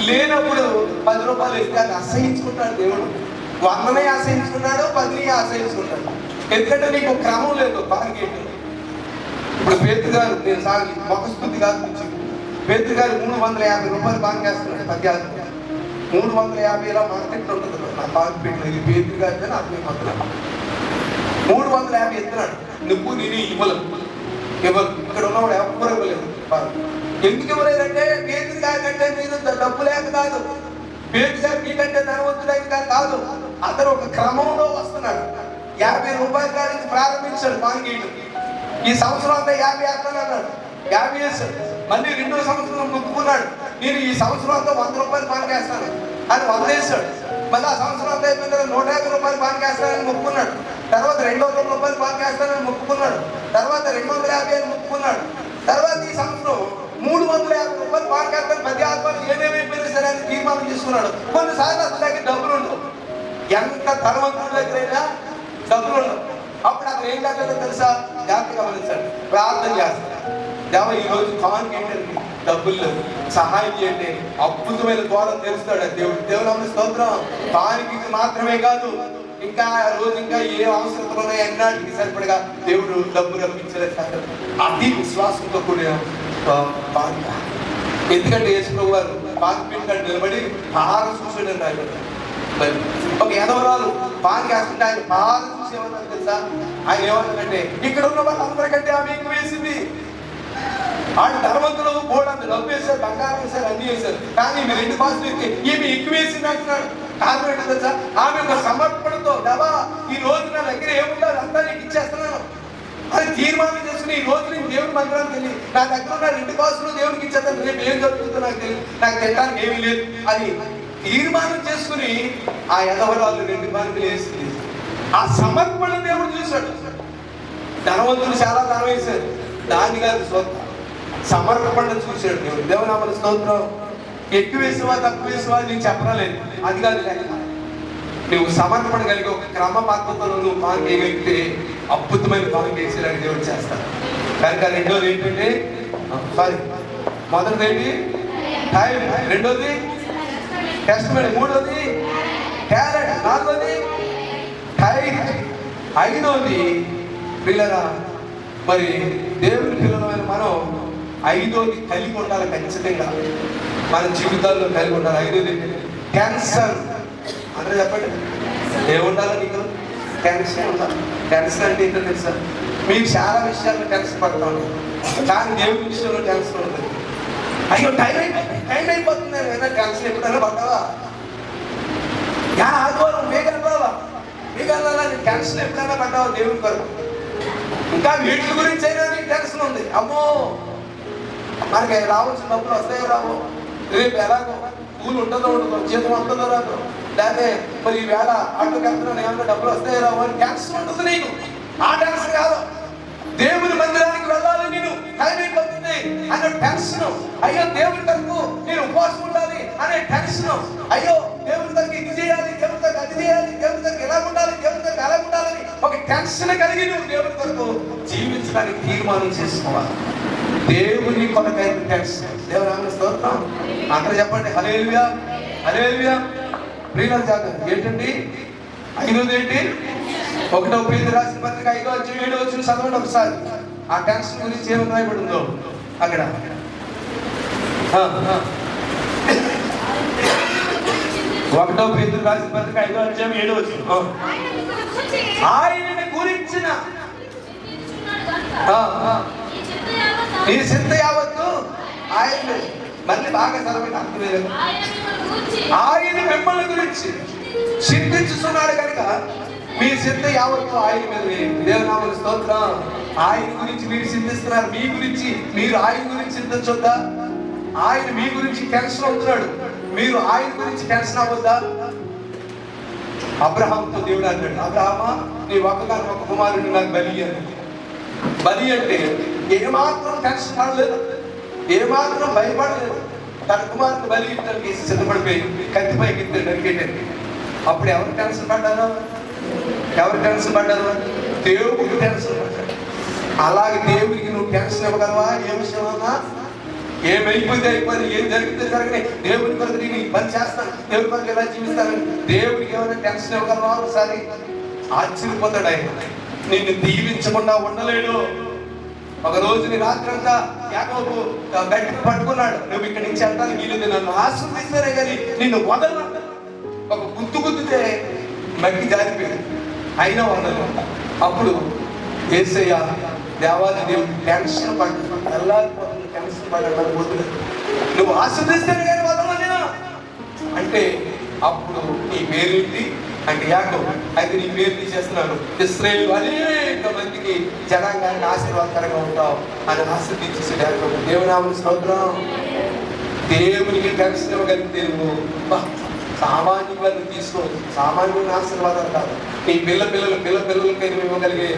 లేనప్పుడు 10 రూపాయలు వేస్తే అది అసహించుకుంటాడు దేవుడు. 100నే ఆశ్రయించుకున్నాడు, 10ని ఆశ్రయించుకుంటాడు. ఎందుకంటే నీకు క్రమం లేదు. బాగా ఇప్పుడు పేతురు గారు, నేను సాగి మొక్కస్థుతి కాదు, పేతురు గారు 350 రూపాయలు బాగా చేస్తున్నాడు. 350 ఇలా మార్కెట్ ఉంటుంది నా బాగా పెట్టిన. ఇది పేతురు గారు నాకు మాత్రం 350 ఎత్తున్నాడు. నువ్వు నేను ఇవ్వలేదు. ఇక్కడ ఉన్నవాడు ఎవరు ఇవ్వలేదు. ఎందుకు ఇవ్వలేదంటే పేతురు గారి కంటే నేను డబ్బు లేక కాదు, పేతురు గారు మీకంటే ధనవంతుడైన కాదు. అతను ఒక క్రమంలో వస్తున్నాడు. 50 రూపాయల కాడికి ప్రారంభించాడు పాంగీయుడు. ఈ సంవత్సరం అంతా 50 వేస్తాను అన్నాడు. 50 వేస్తాడు. మళ్ళీ 2వ సంవత్సరం మొక్కుకున్నాడు, నేను ఈ సంవత్సరం అంతా 100 రూపాయలు పానికేస్తాను అని 100 వేస్తాడు. మళ్ళీ ఆ సంవత్సరం అంతా అయిపోయిన 150 రూపాయలు పానికేస్తానని మొక్కుకున్నాడు. తర్వాత 200 రూపాయలు పానికేస్తానని మొక్కుకున్నాడు. తర్వాత 250 అని మొక్కుకున్నాడు. తర్వాత ఈ సంవత్సరం 350 రూపాయలు పానికేస్తాను, 10 ఆత్మలు ఏమేమైపోయినా సరే అని తీర్మానం చేసుకున్నాడు. కొన్నిసార్లు అతని దగ్గర డబ్బులు ఉండవు. ఎంత ధనవంతుల దగ్గరైనా డబ్బులు ఉండవు. అప్పుడు అతను ఏం చేస్తాడో తెలుసా? జాగ్రత్తగా గమనించాడు, ప్రార్థన చేస్తాడు. దేవ ఈరోజు కానుక ఏంటంటే డబ్బులు లేవు, సహాయం చేయండి. అద్భుతమైన ద్వారం తెలుస్తాడు దేవుడు. దేవుని స్తోత్రం. కానుకకి మాత్రమే కాదు, ఇంకా రోజు ఇంకా ఏ అవసరతలు ఉన్నాయి అన్నిటికి సరిపడగా దేవుడు డబ్బు రప్పించలేదు. అతి విశ్వాసంతో కూడిన కానుక. ఎందుకంటే యేసు వారు కాన్ఫిడెంట్ గా నిలబడి బాగా చూసాడని రాయబడ్డాడు. ఒక ఎదవరాలు బాగా వేస్తుంటే ఆయన బాగా చూసి ఏమన్నారు తెలుసా? ఆయన ఏమన్నాడంటే, ఇక్కడ ఉన్న వాళ్ళందరికంటే ఆమె ఎక్కువ వేసింది. ఆయన ధనవంతులు బోర్డు డబ్బు వేశారు, బంగారం వేశారు, అన్ని వేశారు. కానీ ఈమె 2 కాసులు ఎత్తి ఈమె ఎక్కువ వేసింది అంటున్నాడు. కారణం ఏంటో తెలుసా? ఆమె ఒక సమర్పణతో, దేవా ఈ రోజు నా దగ్గర ఏముండాలి అంతా నీకు ఇచ్చేస్తున్నాను. అది తీర్మానం చేసుకుని ఈ రోజు నేను దేవుని మందిరానికి వెళ్ళి నా దగ్గర ఉన్న 2 కాసులు దేవునికి ఇచ్చేద్దాం, రేపు ఏం జరుగుతుందో నాకు తెలియదు, నాకు తినడానికి ఏమీ లేదు అది తీర్మానం చేసుకుని ఆ ఎదవరాలు 2 కానుకలు వేసింది. ఆ సమర్పణ దేవుడు చూశాడు. ధనవంతులు చాలా ధనం వేశారు, దాన్ని కాదు సొంత సమర్పణ చూశాడు దేవుడు. దేవునామన స్తోత్రం. ఎక్కువ వేసేవా తక్కువ వేసేవా నేను చెప్పరాలేదు, అది కాదు లెక్క. నువ్వు సమర్పణ కలిగి ఒక క్రమ పద్ధతిలో నువ్వు కానుక వేయగలిగితే అద్భుతమైన కానుక వేసేలాగా దేవుడు చేస్తాడు. కనుక రెండోది ఏంటంటే మొదటిది ఏంటి టైం, రెండోది టెస్ట్‌మెంట్, మూడోది టాలెంట్, నాలుగోది టైం, ఐదోది పిల్లరా. మరి దేవుని పిల్లలమైన మనం ఐదోది కలిగి ఉండాలి ఖచ్చితంగా మన జీవితాల్లో కలిగి ఉండాలి. ఐదోది క్యాన్సర్. అందరూ చెప్పండి, ఏముండాలి నీకు? టెన్షన్ ఉండాలి. టెన్షన్ అంటే ఏంటో తెలుసా? మీకు చాలా విషయాల్లో టెన్షన్ పడతా ఉంటాం, కానీ దేవుడి విషయంలో టెన్షన్ ఉంటుంది. అయ్యో టైం అయిపోతుంది, ఏదైనా టెన్షన్ ఎప్పుడైనా పడ్డావా? ఆదివారం వేగలవా టెన్షన్ ఎప్పుడైనా పడ్డావా దేవుడి కొరకు? ఇంకా వీటి గురించి అయినా నీకు టెన్షన్ ఉంది. అమ్మో మనకి రావాల్సిన డబ్బులు వస్తాయో రావు, రేపు ఎలాగో కూలి ఉంటుందో ఉండదో, జీతం ఉంటుందో రాదు, లేకపోతే మరి ఈవేళ ఆటోకి వెళ్తున్నాను ఏమన్నా డబ్బులు వస్తాయో రావు అని టెన్షన్ ఉంటుంది నీకు. ఆ టెన్షన్ కాదు, దేవుని మందిరానికి వెళ్ళాలి నేను టైం అయిపోతుంది అనే టెన్షన్. అయ్యో దేవుని తరపు నేను ఉపవాసం ఉండాలి అనే టెన్షన్. అయ్యో దేవుని తరపు ఇది చేయాలి, దేవుని తరపు అది చేయాలి, దేవుని తరపు ఎలా ఉండాలి, దేవుని తరపు ఎలా ఉండాలని ఒక టెన్షన్ కలిగి నువ్వు దేవుని తరపు జీవించడానికి తీర్మానం చేసుకోవాలి. దేవుని కొరకైన టెన్షన్. దేవుని స్తోత్రం. అందరూ చెప్పండి హల్లెలూయా, హల్లెలూయా. ప్రియుల జాగ్రత్త ఏంటండి? ఐదోది ఏంటి? 1వ పేతురు రాసిన పత్రిక 5వ అధ్యాయం 7వ వచనం చదవండి ఒకసారి. ఆ టెన్షన్ గురించి ఏమని రాయబడి ఉందో అక్కడ. 1వ పేతురు రాసిన పత్రిక 5వ అధ్యాయం 7వ వచనం. ఆయనని గురించిన ఈ చింత యావత్తు ఆయన, మళ్ళీ బాగా చదవండి అర్థం. ఆయన మిమ్మల్ని గురించి చింతించుతున్నాడు కనుక మీ చింత యావత్తు ఆయన మీద. దేవునామన స్తోత్రం. ఆయన గురించి మీరు చింతిస్తున్నారు, మీ గురించి మీరు ఆయన గురించి చింతించొద్దా? ఆయన మీ గురించి టెన్షన్ అవుతున్నాడు, మీరు ఆయన గురించి టెన్షన్ అవ్వద్దా? అబ్రహాంతో దేవుడు అంటాడు, అబ్రహామా నీ ఒక్కగాని ఒక కుమారుడు నాకు బలి అని. బలి అంటే ఏమాత్రం టెన్షన్ పడలేదు, ఏమాత్రం భయపడలేదు. తన కుమారుని బలి ఇద్దరికి సిద్ధపడిపోయి కత్తిపై గిద్దరు నరికేటండి. అప్పుడు ఎవరు టెన్షన్ పడ్డారో? ఎవరు టెన్షన్ పడ్డారు? దేవుడికి టెన్షన్ పడ్డాడు. అలాగే దేవుడికి నువ్వు టెన్షన్ ఇవ్వగలవా? ఏ విషయం అన్నా ఏమైపోతే అయిపోయింది, ఏం జరిగితే జరగని, దేవుడి కొరకు నేను ఈ పని చేస్తాను, దేవుడి కొరకు ఎలా జీవిస్తాను, దేవుడికి ఏమైనా టెన్షన్ ఇవ్వగలవా? ఒకసారి ఆశ్చర్యపోతాడు ఆయన. నిన్ను దీవించకుండా ఉండలేడు. ఒక రోజు నీ రాత్రంతా యాకోబు గట్టిగా పట్టుకున్నాడు, నువ్వు ఇక్కడి నుంచి అంటాను వీళ్ళు నన్ను ఆశీర్వదిస్తారే కానీ నిన్ను వదలను. ఒక గుద్దుతే మగ్గి జారిపోయింది, అయినా వదలను. అప్పుడు యేసయ్య దేవాది దేవుడు టెన్షన్ పడ్డ వెళ్ళాలిపోతుంది, టెన్షన్ పడ్డాడు, వద్దు నువ్వు ఆశీర్వదిస్తానే కానీ వదలను నేను అంటే. అప్పుడు నీ పేరేంటి అంటే యాకోబు. అయితే నీ పేరు తీసేస్తున్నాను, ఇశ్రాయేలు అనేక మందికి జనాంగానికి ఆశీర్వాదకరంగా ఉంటావు అని ఆశీర్వదించేసాడు యాకోబు. దేవునామన స్తోత్రం. దేవునికి టెన్షన్ ఇవ్వగలిగితే నువ్వు సామాన్యంగా నువ్వు తీసుకో, సామాన్యమైన ఆశీర్వాదాలు కాదు, నీ పిల్లలకై నువ్వు ఇవ్వగలిగే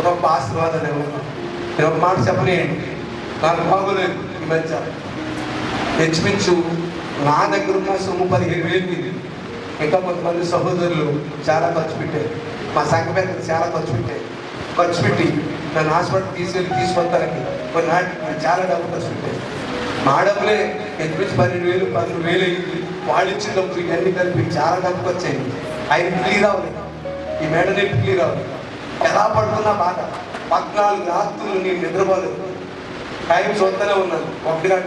గొప్ప ఆశీర్వాదాలు ఇవ్వగలవు. నేను ఒక మాట చెప్పలేండి, నాకు బాగోలేదు ఈ మధ్య. హెచ్మించు నా దగ్గర ఉన్న సొమ్ము 15,000. ఇంకా కొంతమంది సహోదరులు చాలా ఖర్చు పెట్టారు, మా సంఘ పెద్దలు చాలా ఖర్చు పెట్టి నన్ను హాస్పిటల్ తీసుకొస్తానికి కొన్ని నాటికి చాలా డబ్బు ఖర్చు పెట్టారు. మా డబ్బులే హెచ్మించి 12,000 13,000 అయింది. వాళ్ళు ఇచ్చిన డబ్బులు ఇవన్నీ కలిపి చాలా డబ్బుకి వచ్చాయి. ఆయన క్లియర్ అవ్వలేదు, ఈ మేడ నేను క్లియర్ అవ్వలేదు. ఎలా పడుతున్నా బాధ. 14 రాత్రులు నేను నిద్రపోలేదు, టైం చూస్తూనే ఉన్నాను. 1 గంట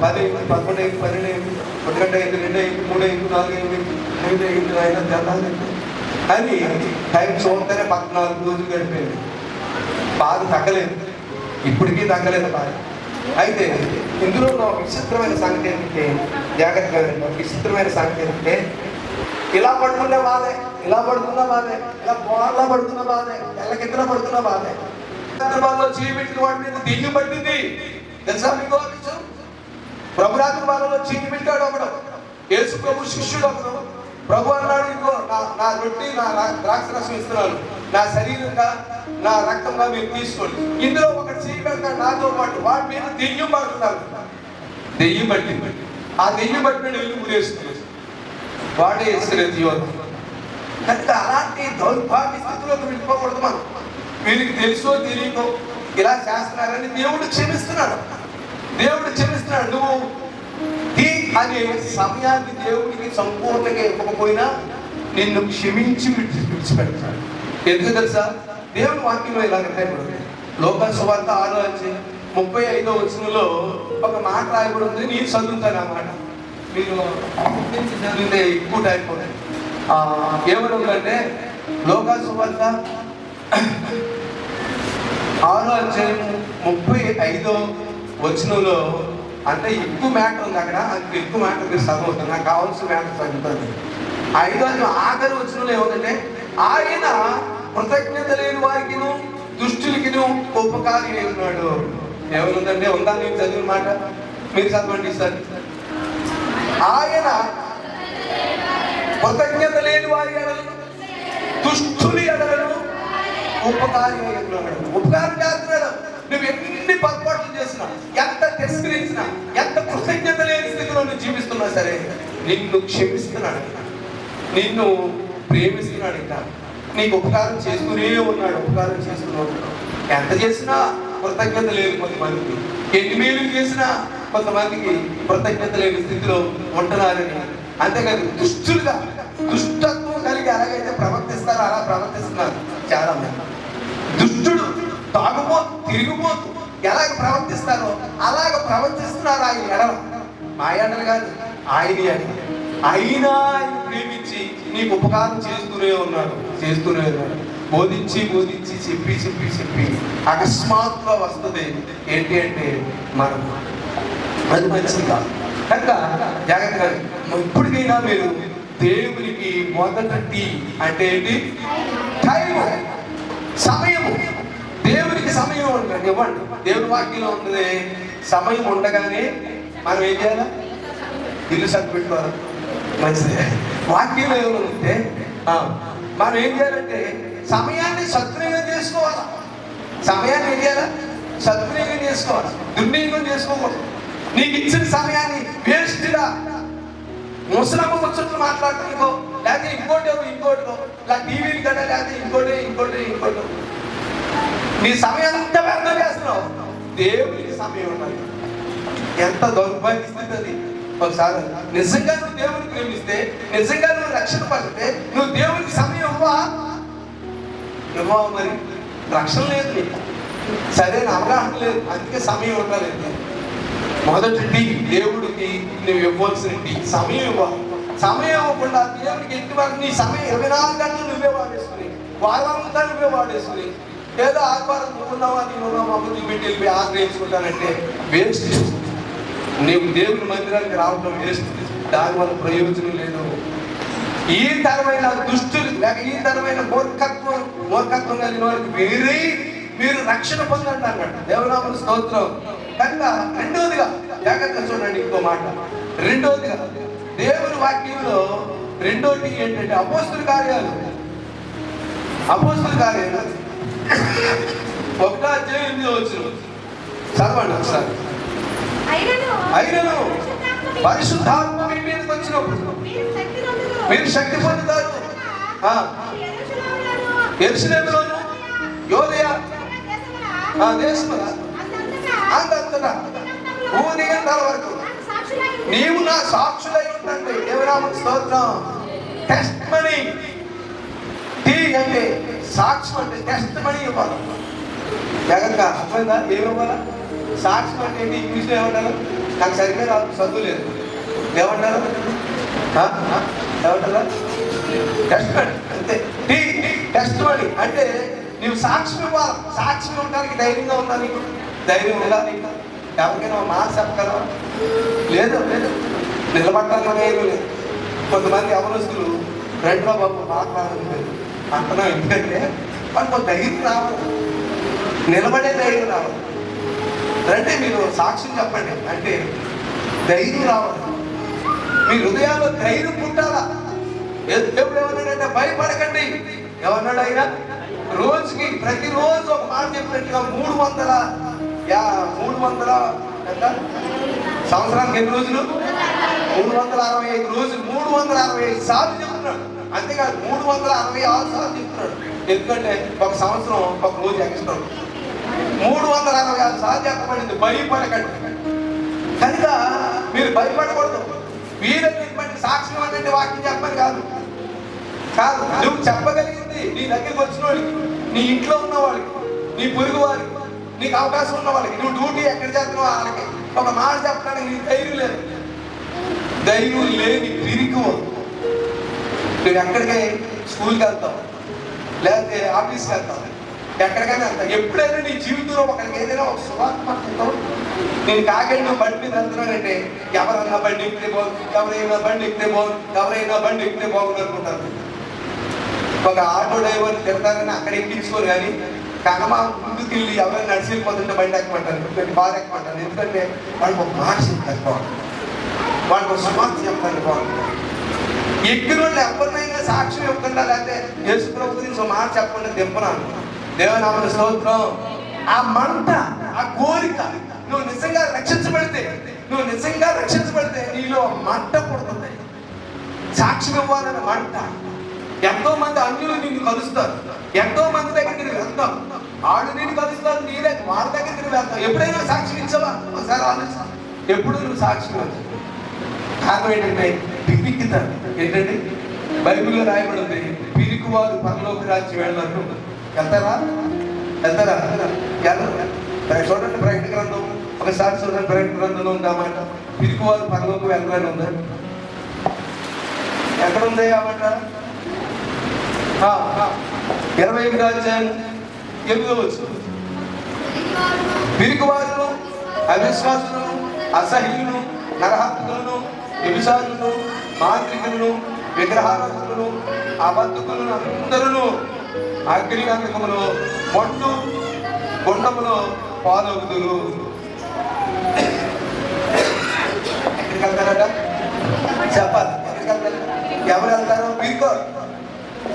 10 అయింది, 11 అయింది, 12 అయింది, 1 గంట అయింది, 2 అయింది, 3 అయింది, 4 అయింది, 5 అయింది, 5 జనాలు అని టైం చూస్తేనే 14 రోజులు గడిపోయింది. బాధ తగ్గలేదు, ఇప్పటికీ తగ్గలేదు బాధ. అయితే ఇందులో ఒక విచిత్రమైన సంగతి ఏంటంటే, జాగ్రత్తగా ఒక విచిత్రమైన సంగతి ఏంటంటే, ఇలా పడుతున్న బాధే, ఇలా పడుతున్న బాధే, ఇలా బోర్లా పడుతున్న బాధే, ఎల్లకిద్దర పడుతున్న బాధే. సందర్భాల్లో చేయబెట్టిన వాడి మీద దెయ్యం పట్టింది. తెలుసా మీకు ఆ విషయం? ప్రభు రాత్రి బాలలో చేయబెట్టాడు ఒకడు, యేసు ప్రభు శిష్యుడు ఒకడు. ప్రభు అన్నాడు, ఇంకో నా రొట్టి నా ద్రాక్ష రసం ఇస్తున్నాను, నా శరీరంగా నా రక్తంగా మీరు తీసుకోండి. ఇందులో ఒకటి చేయబెడతాడు నాతో పాటు, వాడి మీద దెయ్యం పడుతున్నారు. దెయ్యం పట్టింది. ఆ దెయ్యం పట్టిన వెళ్ళి ఊరేస్తుంది. వాడే వేసుకునేది యువత. కనుక అలాంటి దౌర్భాగ్య స్థితిలోకి వెళ్ళిపోకూడదు మనం. వీరికి తెలుసో తెలియకో ఇలా చేస్తున్నారని దేవుడు క్షమిస్తున్నాడు. దేవుడు క్షమిస్తున్నాడు. నువ్వు అనే సమయాన్ని దేవుడికి సంపూర్ణంగా ఇవ్వకపోయినా నిన్ను క్షమించి విడిచిపెడతాడు. ఎందుకు తెలుసా? దేవుని వాక్యంలో ఇలా రాయబడింది. లోకాసు సువార్త 6:35 ఒక మాట రాయబడింది. నేను చదువుతాను ఆ మాట, మీరు చదివితే ఎక్కువ టైం పోతుంది. ఏమని ఉందంటే, లోకాసు సువార్త 6:35 అంటే ఎక్కువ మ్యాటర్ ఉంది అక్కడ. అంత ఎక్కువ మ్యాటర్ మీరు చదువుతాను, నాకు కావాల్సిన మ్యాటర్ చదువుతాను. 5 ఆఖరి వచనంలో ఏముందంటే, ఆయన కృతజ్ఞత లేని వారికి దుష్టులకి ఉపకారి అయి ఉన్నాడు. ఏమనుందంటే, ఉందా? నేను చదివిన మాట మీరు చదవండి సార్. ఆయన కృతజ్ఞత లేని వారి ఎడలను దుష్టుని ఎడలను ఉపకారి అయి ఉన్నాడు. ఉపకారం చేస్తున్నాడు. నువ్వు ఎన్ని పొరపాట్లు చేసినా, ఎంత తిరస్కరించినా, ఎంత కృతజ్ఞత లేని స్థితిలో నువ్వు జీవిస్తున్నా సరే నిన్ను క్షమిస్తున్నాడు, నిన్ను ప్రేమిస్తున్నాడు. ఇంకా నీకు ఉపకారం చేస్తూనే ఉన్నాడు. ఉపకారం చేస్తున్నాడు. ఎంత చేసినా కృతజ్ఞత లేని కొంతమందికి, ఎన్ని మేలు చేసినా కొంతమందికి కృతజ్ఞత లేని స్థితిలో ఉంటున్నారని. అంతేకాదు దుష్టులుగా, దుష్టత్వం కలిగి ఎలాగైతే ప్రవర్తిస్తారో అలా ప్రవర్తిస్తున్నారు చాలా మంది. దుష్టుడు, తాగుబోతు, తిరిగిపోతూ ఎలాగ ప్రవర్తిస్తారో అలాగ ప్రవర్తిస్తున్నారు. ఆయన ఎడల, మా ఎడలు కాదు, ఆయన అయినా ఆయన ప్రేమించి నీకు ఉపకారం చేస్తూనే ఉన్నాడు. బోధించి చెప్పి అకస్మాత్తుగా వస్తుంది. ఏంటి అంటే మనం అది మంచిది కాదు. కనుక జాగ్రత్తగా ఇప్పటికైనా మీరు దేవునికి మొదటి అంటే ఏంటి? టైం, సమయము. దేవునికి సమయం ఇవ్వండి. దేవుని వాక్యంలో ఉంటుంది, సమయం ఉండగానే మనం ఏం చేయాలి? ఇల్లు సరిపెట్టుకోవాలి. మంచిదే. వాక్యంలో ఏమంటే మనం ఏం చేయాలంటే సమయాన్ని సద్వినియోగం చేసుకోవాలి. సమయాన్ని ఏం చేయాలి? సద్వినియోగం చేసుకోవాలి. దుర్వినియోగం చేసుకోకూడదు. నీకు ఇచ్చిన సమయాన్ని వేస్ట్గా ముసలమ్మ ముచ్చట్లు మాట్లాడుతున్నాకో, లేకపోతే ఇంకోటో ఇలా టీవీలు కదా, లేకపోతే ఇంకోటి నీ సమయం అంతా వ్యర్థం చేస్తున్నావు. దేవునికి సమయం ఉండాలి. ఎంత దౌర్భాగ్య స్థితి అది. ఒకసారి నిజంగా నువ్వు దేవుడిని ప్రేమిస్తే, నిజంగా నువ్వు రక్షణ పడితే, నువ్వు దేవుడికి సమయం ఇవ్వా మరి రక్షణ లేదు, నీకు సరైన అవగాహన లేదు. అందుకే సమయం ఉండలేదు. మొదటి దేవుడికి నువ్వు ఇవ్వాల్సిన సమయం ఇవ్వాలి. సమయం ఇవ్వకుండా దేవుడికి ఎట్టి వరకు నీ సమయం 24 గంటలు నువ్వే వాడేసుకుని, వారంతా నువ్వే వాడేసుకుని, ఏదో ఆదివారం నువ్వున్నావా అభివృద్ధి పెట్టి వెళ్ళి ఆశ్రయించుకుంటానంటే వేస్ట్. నీవు దేవుని మందిరానికి రావడం వేస్ట్. దానివల్ల ప్రయోజనం లేదు. ఈ తరమైన దుష్టులు లేక ఈ తరమైన మూర్ఖత్వం కలిగిన వారికి మీరు రక్షణ పొందండి అన్నాడు. దేవునామని స్తోత్రం. కనుక రెండోదిగా జాగ్రత్త చూడండి, ఇంకో మాట. రెండోదిగా దేవుని వాక్యంలో రెండోది ఏంటంటే అపోస్తుల కార్యాలు 1:8 చదవండి ఒకసారి. అయినను పరిశుద్ధాత్మ మీ మీదకి వచ్చినప్పుడు మీరు శక్తి పొందుతారు. యెరూషలేములోను యోదయ దేశముల అంతటా భూదిగంతాల వరకు నీవు నా సాక్షులై ఉండండి. దేవునామని స్తోత్రం. టెస్ట్ మనీ అంటే సాక్ష్యం అంటే టెస్ట్ మనీ ఇవ్వాలి. జాగ్రత్తగా అర్థమైందా? ఏమి ఇవ్వాలా? సాక్ష్యం అంటే ఏంటి? ఇంగ్లీష్లో ఏమంటారు? నాకు సరిగ్గా రాదు, చదువు లేదు. ఏమంటారు? టెస్ట్ మనీ అంతే. టెస్ట్ మనీ అంటే నీవు సాక్ష్యం ఇవ్వాలి. సాక్ష్యం ఉండడానికి ధైర్యంగా ఉందా? నీకు ధైర్యం ఉందా? నీకు ఎవరికైనా మాట చెప్పగలవా? లేదు. నిలబట్టాలని ఏమీ లేదు. కొంతమంది అవనస్తులు రెండో బాబు మాట్లాడాలి అంటున్నా. ఎందుకంటే వాళ్ళు కొంత ధైర్యం రావాలి. నిలబడే ధైర్యం రావాలి. అంటే మీరు సాక్ష్యం చెప్పండి అంటే ధైర్యం రావాలి. మీ హృదయాల్లో ధైర్యం పుట్టాలా. దేవుడు ఏమన్నాడంటే భయపడకండి. ఏమన్నాడు ఆయన? రోజుకి ప్రతిరోజు ఒక మాట చెప్పినట్టుగా 300 సంవత్సరానికి ఎన్ని రోజులు? 365 రోజులు 365 సార్లు చెప్తున్నాడు. అంతేకాదు 366 సార్లు చెప్తున్నాడు. ఎందుకంటే ఒక సంవత్సరం ఒక రోజు ఎక్స్ట్రా 366 సార్లు చెప్పబడింది భయపడకండి. కనుక మీరు భయపడకూడదు. వీరని బట్టి సాక్ష్యం అంటే వాక్యం చెప్పని కాదు. నువ్వు చెప్పగలిగింది నీ దగ్గరికి వచ్చిన వాడికి, నీ ఇంట్లో ఉన్న వాడికి, నీ పొరుగు వారికి, నీకు అవకాశం ఉన్న వాళ్ళకి, నువ్వు డ్యూటీ ఎక్కడ చేస్తున్నావు వాళ్ళకి ఒక మాట చెప్పడానికి నీకు ధైర్యం లేదు. ధైర్యం లేని పిరికి నువ్వు ఎక్కడికి స్కూల్కి వెళ్తావు, లేకపోతే ఆఫీస్కి వెళ్తావు, ఎక్కడికైనా వెళ్తావు. ఎప్పుడైనా నీ జీవితంలో ఒకరికి ఏదైనా ఒక శుభార్త పడుతుంటావు. నేను కాకండి నువ్వు బండి మీద వెళ్తున్నానంటే ఎవరన్నా బండి ఎక్కితే బాగుంది, ఎవరైనా బండి ఎక్కితే బాగుంది, ఎవరైనా బండి ఎక్కితే బాగుంది అనుకుంటారు. ఒక ఆటో డ్రైవర్ తిడతారని అక్కడ ఎక్కించుకోరు, కానీ కనమా ముందుకు వెళ్ళి ఎవరైనా నడిచి వెళ్ళిపోతుంటే బండి ఎక్కమంటారు, బాగా ఎక్కమంటారు. ఎందుకంటే వాళ్ళకి ఒక మాట చెప్తారు బాగుంది, వాళ్ళకి ఒక శుభార్త చెప్తారు బాగుంది. ఎక్కిన వాళ్ళు ఎవరినైనా సాక్ష్యం ఇవ్వకుండా లేకపోతే యేసు ప్రభు గురించి ఒక మాట చెప్పకుండా దింపనాను. దేవనామన స్తోత్రం. ఆ మంట, ఆ కోరిక, నువ్వు నిజంగా రక్షించబడితే నీలో మంట పుడుతుంది. సాక్ష్యం ఇవ్వాలన్న మంట. ఎంతో మంది అన్యులు నిన్ను కలుస్తారు, ఎంతో మంది దగ్గరికి నువ్వు వెళ్తావు, ఆడు నిన్ను కలుస్తారు, నీ దగ్గర వాళ్ళ దగ్గరికి నువ్వు వెళ్తావు. ఎప్పుడైనా సాక్ష్యం ఇచ్చావా? ఒకసారి ఆలోచన. ఎప్పుడు నువ్వు సాక్ష్యం ఇవ్వాలి. కారణం ఏంటంటే పిరికితారు. ఏంటంటే బైబిల్లో రాయబడింది పిరికి వారు పరలోక రాజ్యం వెళ్ళారు. వెళ్తారా? చూడండి ప్రకటన గ్రంథం, ఒకసారి చూడండి ప్రకటన గ్రంథంలో ఉందామాట. పిరికి వారు పరలోక వెళ్ళాలని ఉందా? ఎక్కడ ఉంది కాబట్టి 28వ అధ్యాయం 8వ వచనం. పిరికివారును, అవిశ్వాసులను, అసహ్యులను, నరహత్తులను, వ్యభిచారులను, మాంత్రికులను, విగ్రహారాధకులను, అబద్ధకులను అందరూ అగ్నిగంధకములో మొట్టు గుండములో పాలవుదురు. ఎక్కడికి వెళ్తారట చెప్పాలి. ఎక్కడికి వెళ్తారు? ఎవరు వెళ్తారో?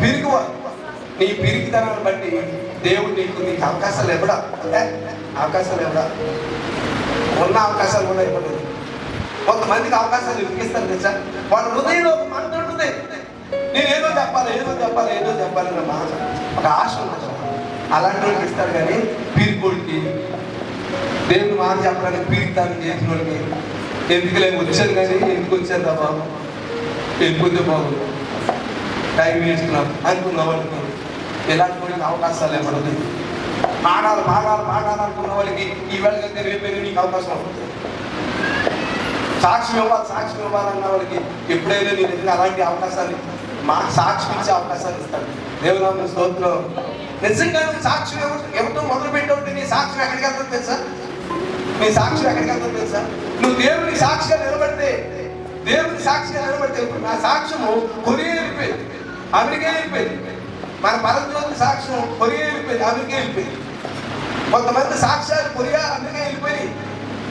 పిరికివారు. నీ పిరికితనాన్ని బట్టి దేవుడు నీకు అవకాశాలు ఇవ్వడా? అవకాశాలు ఇవ్వడా? ఉన్న అవకాశాలు కూడా ఇవ్వలేదు. కొంతమందికి అవకాశాలు ఇరికిస్తారు తెలుసా? వాళ్ళ హృదయంలో ఒక మంట ఉంటుంది. నేను ఏదో చెప్పాలి మాట, ఒక ఆశ ఉంటుంది. అలాంటి వాళ్ళకి ఇస్తారు. కానీ పీరికోడికి, దేవుడు మాట చెప్పడానికి పీరితాన్ని చేసిన వాళ్ళకి ఎందుకులే వచ్చాను, కానీ ఎందుకు వచ్చారు రా బాబు, వెళ్ళిపోతే బాబు టైం వేస్తున్నాం అనుకున్న వాళ్ళకి ఇలాంటి వాళ్ళకి అవకాశాలు ఇవ్వడదు. పాడాలి అనుకున్న వాళ్ళకి ఈవేళ కంటే రేపే నీకు అవకాశం ఉంటుంది. సాక్ష్యం ఇవ్వాలన్న వాళ్ళకి ఎప్పుడైనా నేను ఎదురు అలాంటి అవకాశాలు సాక్ష్యం ఇచ్చే అవకాశాలు ఇస్తాను. దేవునామ స్తోత్రం. నిజంగా నువ్వు సాక్ష్యం ఇవ్వటం మొదలు పెట్టావు. నీ సాక్ష్యం ఎక్కడికి వెళ్తుంది తెలుసా? నువ్వు దేవుని సాక్షిగా నిలబడితే ఇప్పుడు నా సాక్ష్యము కొరియా వెళ్ళిపోయింది, అమెరికా వెళ్ళిపోయింది. మన పరజ్యోతి సాక్ష్యం కొరియా వెళ్ళిపోయింది, అమెరికా వెళ్ళిపోయింది. కొంతమంది సాక్ష్యాలు కొరియా, అమెరికా వెళ్ళిపోయి.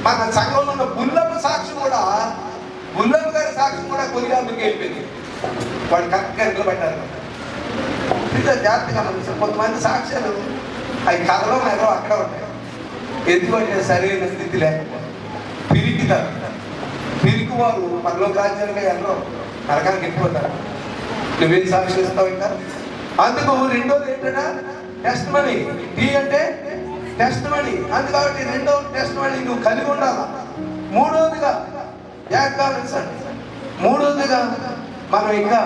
మన సంఘంలో ఉన్న బుల్లమ్మ గారి సాక్ష్యం కూడా కొరియా, అమెరికా వెళ్ళిపోయింది. వాళ్ళు కరెక్ట్గా నిలబడ్డారు. జాగ్రత్తగా కొంతమంది సాక్ష్యాలు అవి కథలో ఎక్కడో అక్కడ ఉంటాయి. ఎందుకంటే సరైన స్థితి లేకపోతే పిరికివారు పరలోక రాజ్యాలుగా ఎవరో నరకానికి వెళ్ళిపోతారు. నువ్వేం సాక్ష్యం ఇస్తావు ఇంకా? అందుకు రెండోది ఏంటంటే టెస్ట్ మనీ. టీ అంటే టెస్ట్ మనీ. అందుకబట్టి రెండో టెస్ట్ మనీ నువ్వు కలిగి ఉండాలా. మూడోదిగా మనం ఇంకా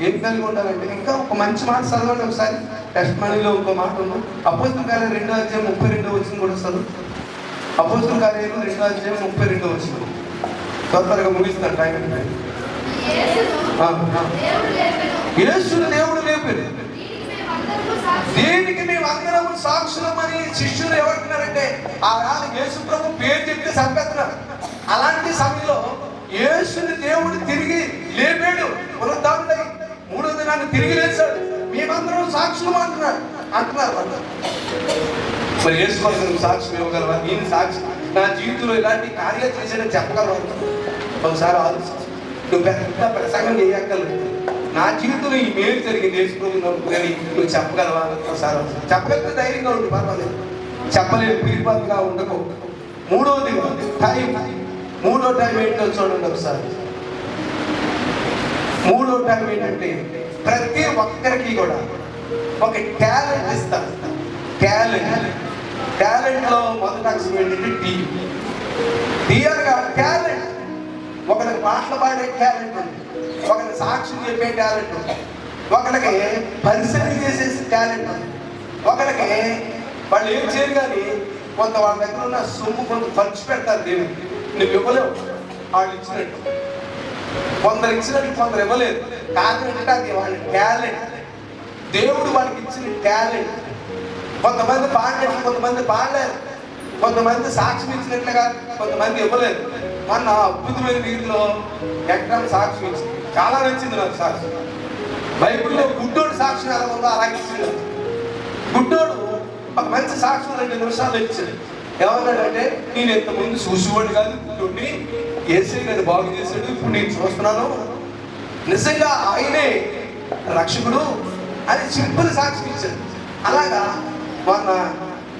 ఏం కలిగి ఉండాలంటే ఇంకా ఒక మంచి మాట చదవండి ఒకసారి. టెస్ట్ మనీలో ఇంకో మాట ఉంది. అపోస్తలుల కార్యాలు 2వ అధ్యాయం 32వ వచనం కూడా చదువు. అపోస్తలుల కార్యాలు 2వ అధ్యాయం 32వ వచనం. త్వరగా ముగిస్తాను టైం. యేసుని దేవుడు లేపాడు. దీనికి మేము అందరం సాక్షులమని శిష్యులు ఏమంటున్నారంటే ఆ యేసు ప్రభు పేరు చెప్తే చంపేస్తున్నారు. అలాంటి సమయంలో యేసుని దేవుడు తిరిగి లేపాడు. పునరుద్ధానుడై 3వ దినాన్ని తిరిగి లేచాడు. మేమందరం సాక్షులు అంటున్నారు వాళ్ళు. మరి వేసుకోవాల్సిన నువ్వు సాక్ష్యం ఇవ్వగలవా? నేను సాక్షి నా జీవితంలో ఇలాంటి కార్యాలు చేసాడని చెప్పగలవా? ఒకసారి ఆలోచించు. నువ్వు పెద్ద ప్రసంగం చేయక్కర్లేదు. నా జీవితంలో ఈ మేలు జరిగింది వేసుకున్నప్పుడు కానీ నువ్వు చెప్పగలవా? ఒకసారి చెప్పగలిగితే ధైర్యంగా ఉంటుంది, పర్వాలేదు. చెప్పలేదు పిరిపంగా ఉండకు. మూడోది టైం. మూడో టైం ఏంటో చూడండి ఒకసారి. మూడో టైం ఏంటంటే ప్రతి ఒక్కరికి కూడా ఒక టాలెంట్ ఇస్తారు. టాలెంట్ లో మొదటి అక్షరం ఏంటంటే టీ. టీఆర్గా టాలెంట్. ఒకరికి పాటలు పాడే టాలెంట్ ఉంది, ఒకరికి సాక్షులు చెప్పే టాలెంట్ ఉంది, ఒకరికి పరిశీలన చేసే టాలెంట్ ఉంది, ఒకరికి వాళ్ళు ఏం చేయరు కానీ కొంత వాళ్ళ దగ్గర ఉన్న సొమ్ము కొంత ఖర్చు పెడతారు దేవుడు. నువ్వు ఇవ్వలేవు వాళ్ళు ఇచ్చినట్టు. కొందరు ఇచ్చినట్టు కొందరు ఇవ్వలేదు. కారణం ఏంటంటే అది వాళ్ళ టాలెంట్. దేవుడు వాళ్ళకి ఇచ్చిన టాలెంట్. కొంతమంది పాడినట్లు కొంతమంది పాడలేరు, కొంతమంది సాక్ష్యం ఇచ్చినట్లుగా కొంతమంది ఇవ్వలేదు. మొన్న అద్భుతమైన రీతిలో ఎక్కడ సాక్ష్యం ఇచ్చింది, చాలా నచ్చింది నాకు సాక్ష్యం. బైబిల్లో గుడ్డోడు సాక్ష్యం ఎలా ఉందో అలాగే ఇచ్చింది. గుడ్డోడు ఒక మంచి సాక్ష్యం 2 నిమిషాలు ఇచ్చింది. ఏమన్నాడంటే, నేను ఇంతకుముందు చూసేవాడు కాదు, గుడ్డోడిని ఏసై నన్ను బాగు చేశాడు, ఇప్పుడు నేను చూస్తున్నాను, నిజంగా ఆయనే రక్షకుడు అని సింపుల్ సాక్ష్యం ఇచ్చాడు. అలాగా మొన్న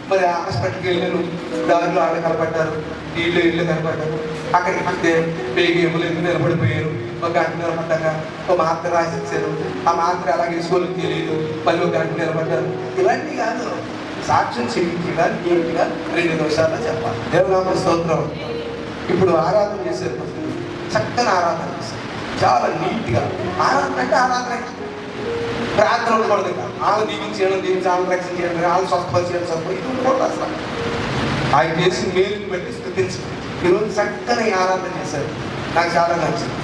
మరి హాస్పిటల్కి వెళ్ళాను, దారిలో ఆడ కనపడ్డారు, ఇల్లు కనపడ్డారు. అక్కడికి వెళ్తే పేగి ఎమ్మెల్యే నిలబడిపోయారు. ఒక గంట నిలబడ్డాక ఒక మాత్ర రాసి ఇచ్చారు. ఆ మాత్ర అలాగే వేసుకోవాలని తెలియదు, మళ్ళీ ఒక గంట నిలబడ్డారు. ఇలాంటివి కాదు, సాక్ష్యం చెల్లించిగా ఏంటిగా 2 నిమిషాల్లో చెప్పాలి. దేవునామ స్తోత్రం. ఇప్పుడు ఆరాధన చేసేది చక్కని ఆరాధన చేశారు, చాలా నీట్గా. ఆరాధన అంటే ఆరాధన, ప్రార్థన ఉండకూడదు. వాళ్ళు దీవించడం వాళ్ళని రక్షణ చేయడం, వాళ్ళు స్వస్థపరిచేయడం, స్వస్థ ఇది ఉండకూడదు అసలు. ఆయన చేసి మేలుని బట్టి స్థుతించడం. ఈరోజు చక్కని ఆరాధన చేశారు, నాకు చాలా నచ్చింది.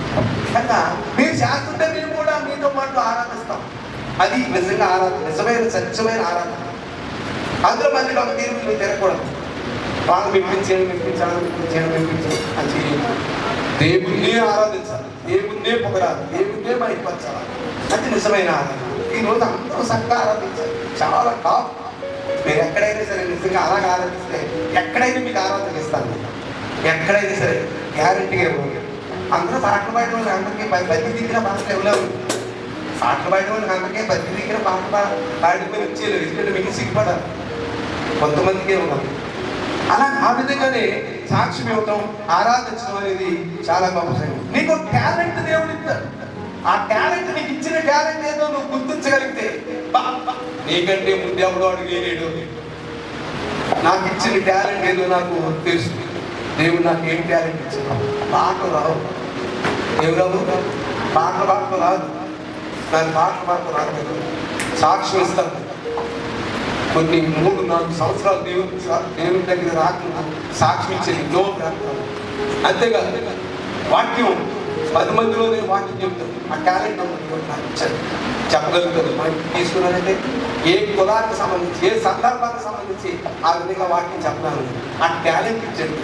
కనుక మీరు చేస్తుంటే మేము కూడా మీతో పాటు ఆరాధిస్తాం. అది నిజంగా ఆరాధన, నిజమైన సత్యమైన ఆరాధన. అందులో మందిలో ఒక తీరు మీరు తిరగకూడదు. వాళ్ళు మెప్పించడం అని చేయాలి. దేవుణ్ణే ఆరాధించాలి, దేవుణ్ణే పొగడాలి, దేవుణ్ణే బయటపరచాలి. అది నిజమైన ఆరాధన. ఈరోజు అందరూ చక్కగా ఆరాధించాలి, చాలా టాప్. మీరు ఎక్కడైనా సరే నిజంగా అలాగే ఆరాధిస్తే ఎక్కడైనా మీకు ఆరాధన ఇస్తాను. ఎక్కడైనా సరే గ్యారెంటీగా ఇవ్వలేదు. అందరూ పాటలు పాడే వాళ్ళు అందరికీ 10 దిగిన పాటలు ఇవ్వలేవు. పాటలు పాడే వాళ్ళకి అందరికీ 10 దిగిన పాటలు పాడిపోయి వచ్చేయలేదు. ఎందుకంటే మీకు సిగ్గుపడాలి, కొంతమందికే ఇవ్వాలి. అలా ఆ విధంగానే సాక్ష్యం ఇవ్వటం, ఆరాధించడం అనేది చాలా గొప్ప విషయం. నీకు టాలెంట్ దేవుడు ఇస్తాడు. ఆ టాలెంట్, నీకు ఇచ్చిన టాలెంట్ ఏదో నువ్వు గుర్తించగలిగితే, నీకంటే ముందు ఎవడో అడిగేలేడు. నాకు ఇచ్చిన టాలెంట్ ఏదో నాకు తెలుసు. దేవుడు నాకు ఏం టాలెంట్ ఇచ్చాడు? పాటలు రావు. ఎవరెవరు పాటలు రాదు, నాకు పాటలు రాదు. సాక్ష్యం ఇస్తాను. కొన్ని 3-4 సంవత్సరాలు దేవుని దగ్గర రాకుండా సాక్షి ఇచ్చేది నో ప్రాంతం. అంతేకాదు వాక్యం 10 మందిలోనే వాక్యం చెప్తాను. ఆ టాలెంట్ నాకు ఇచ్చాను, చెప్పగలుగుతాను. మనకి తీసుకున్నానంటే ఏ కులానికి సంబంధించి, ఏ సందర్భానికి సంబంధించి ఆ విధంగా వాక్యం చెప్పాను. ఆ టాలెంట్ ఇచ్చాడు.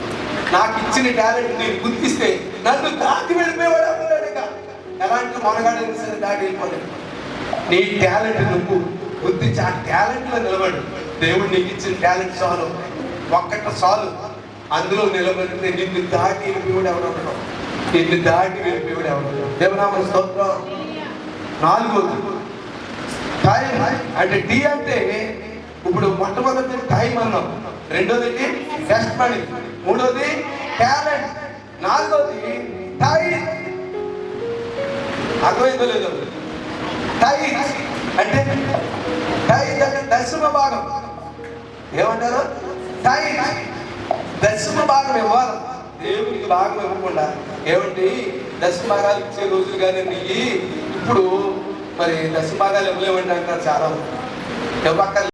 నాకు ఇచ్చిన టాలెంట్ నేను గుర్తిస్తే నన్ను దాటి వెళ్ళిపోయేవాడు అవ్వలేడుగా. ఎలాంటి మనగాడైనా సరే దాటి వెళ్ళిపోలేదు. నీ టాలెంట్ నువ్వు గుర్తించి ఆ టాలెంట్లో నిలబడు. దేవుడు నీకు ఇచ్చిన టాలెంట్ చాలు, ఒక్కట చాలు. అందులో నిలబడితే నిన్ను దాటి వెళ్ళిపోయాడు ఎవరు? నిన్ను దాటి వెళ్ళిపోయాడు ఎవరు? దేవనామ స్తోత్రం. 4వది టైం. అంటే టీ అంటే ఇప్పుడు మొట్టమొదటి టైం అన్నాం, 2వది టెస్ట్ మనీ, 3వది టాలెంట్, 4వది టైం. అర్థమైందో లేదో? టైం అంటే దశమ భాగం. ఏమంటారు? టైం, దశమ భాగం ఇవ్వాలి. దేవునికి భాగం ఇవ్వకుండా ఏమంటే దశమ భాగాలు ఇచ్చే రోజులు కానీ ఇప్పుడు మరి దశమ భాగాలు ఇవ్వలేమంటే అంటారు చాలా. ఇవ్వక్కర్లేదు.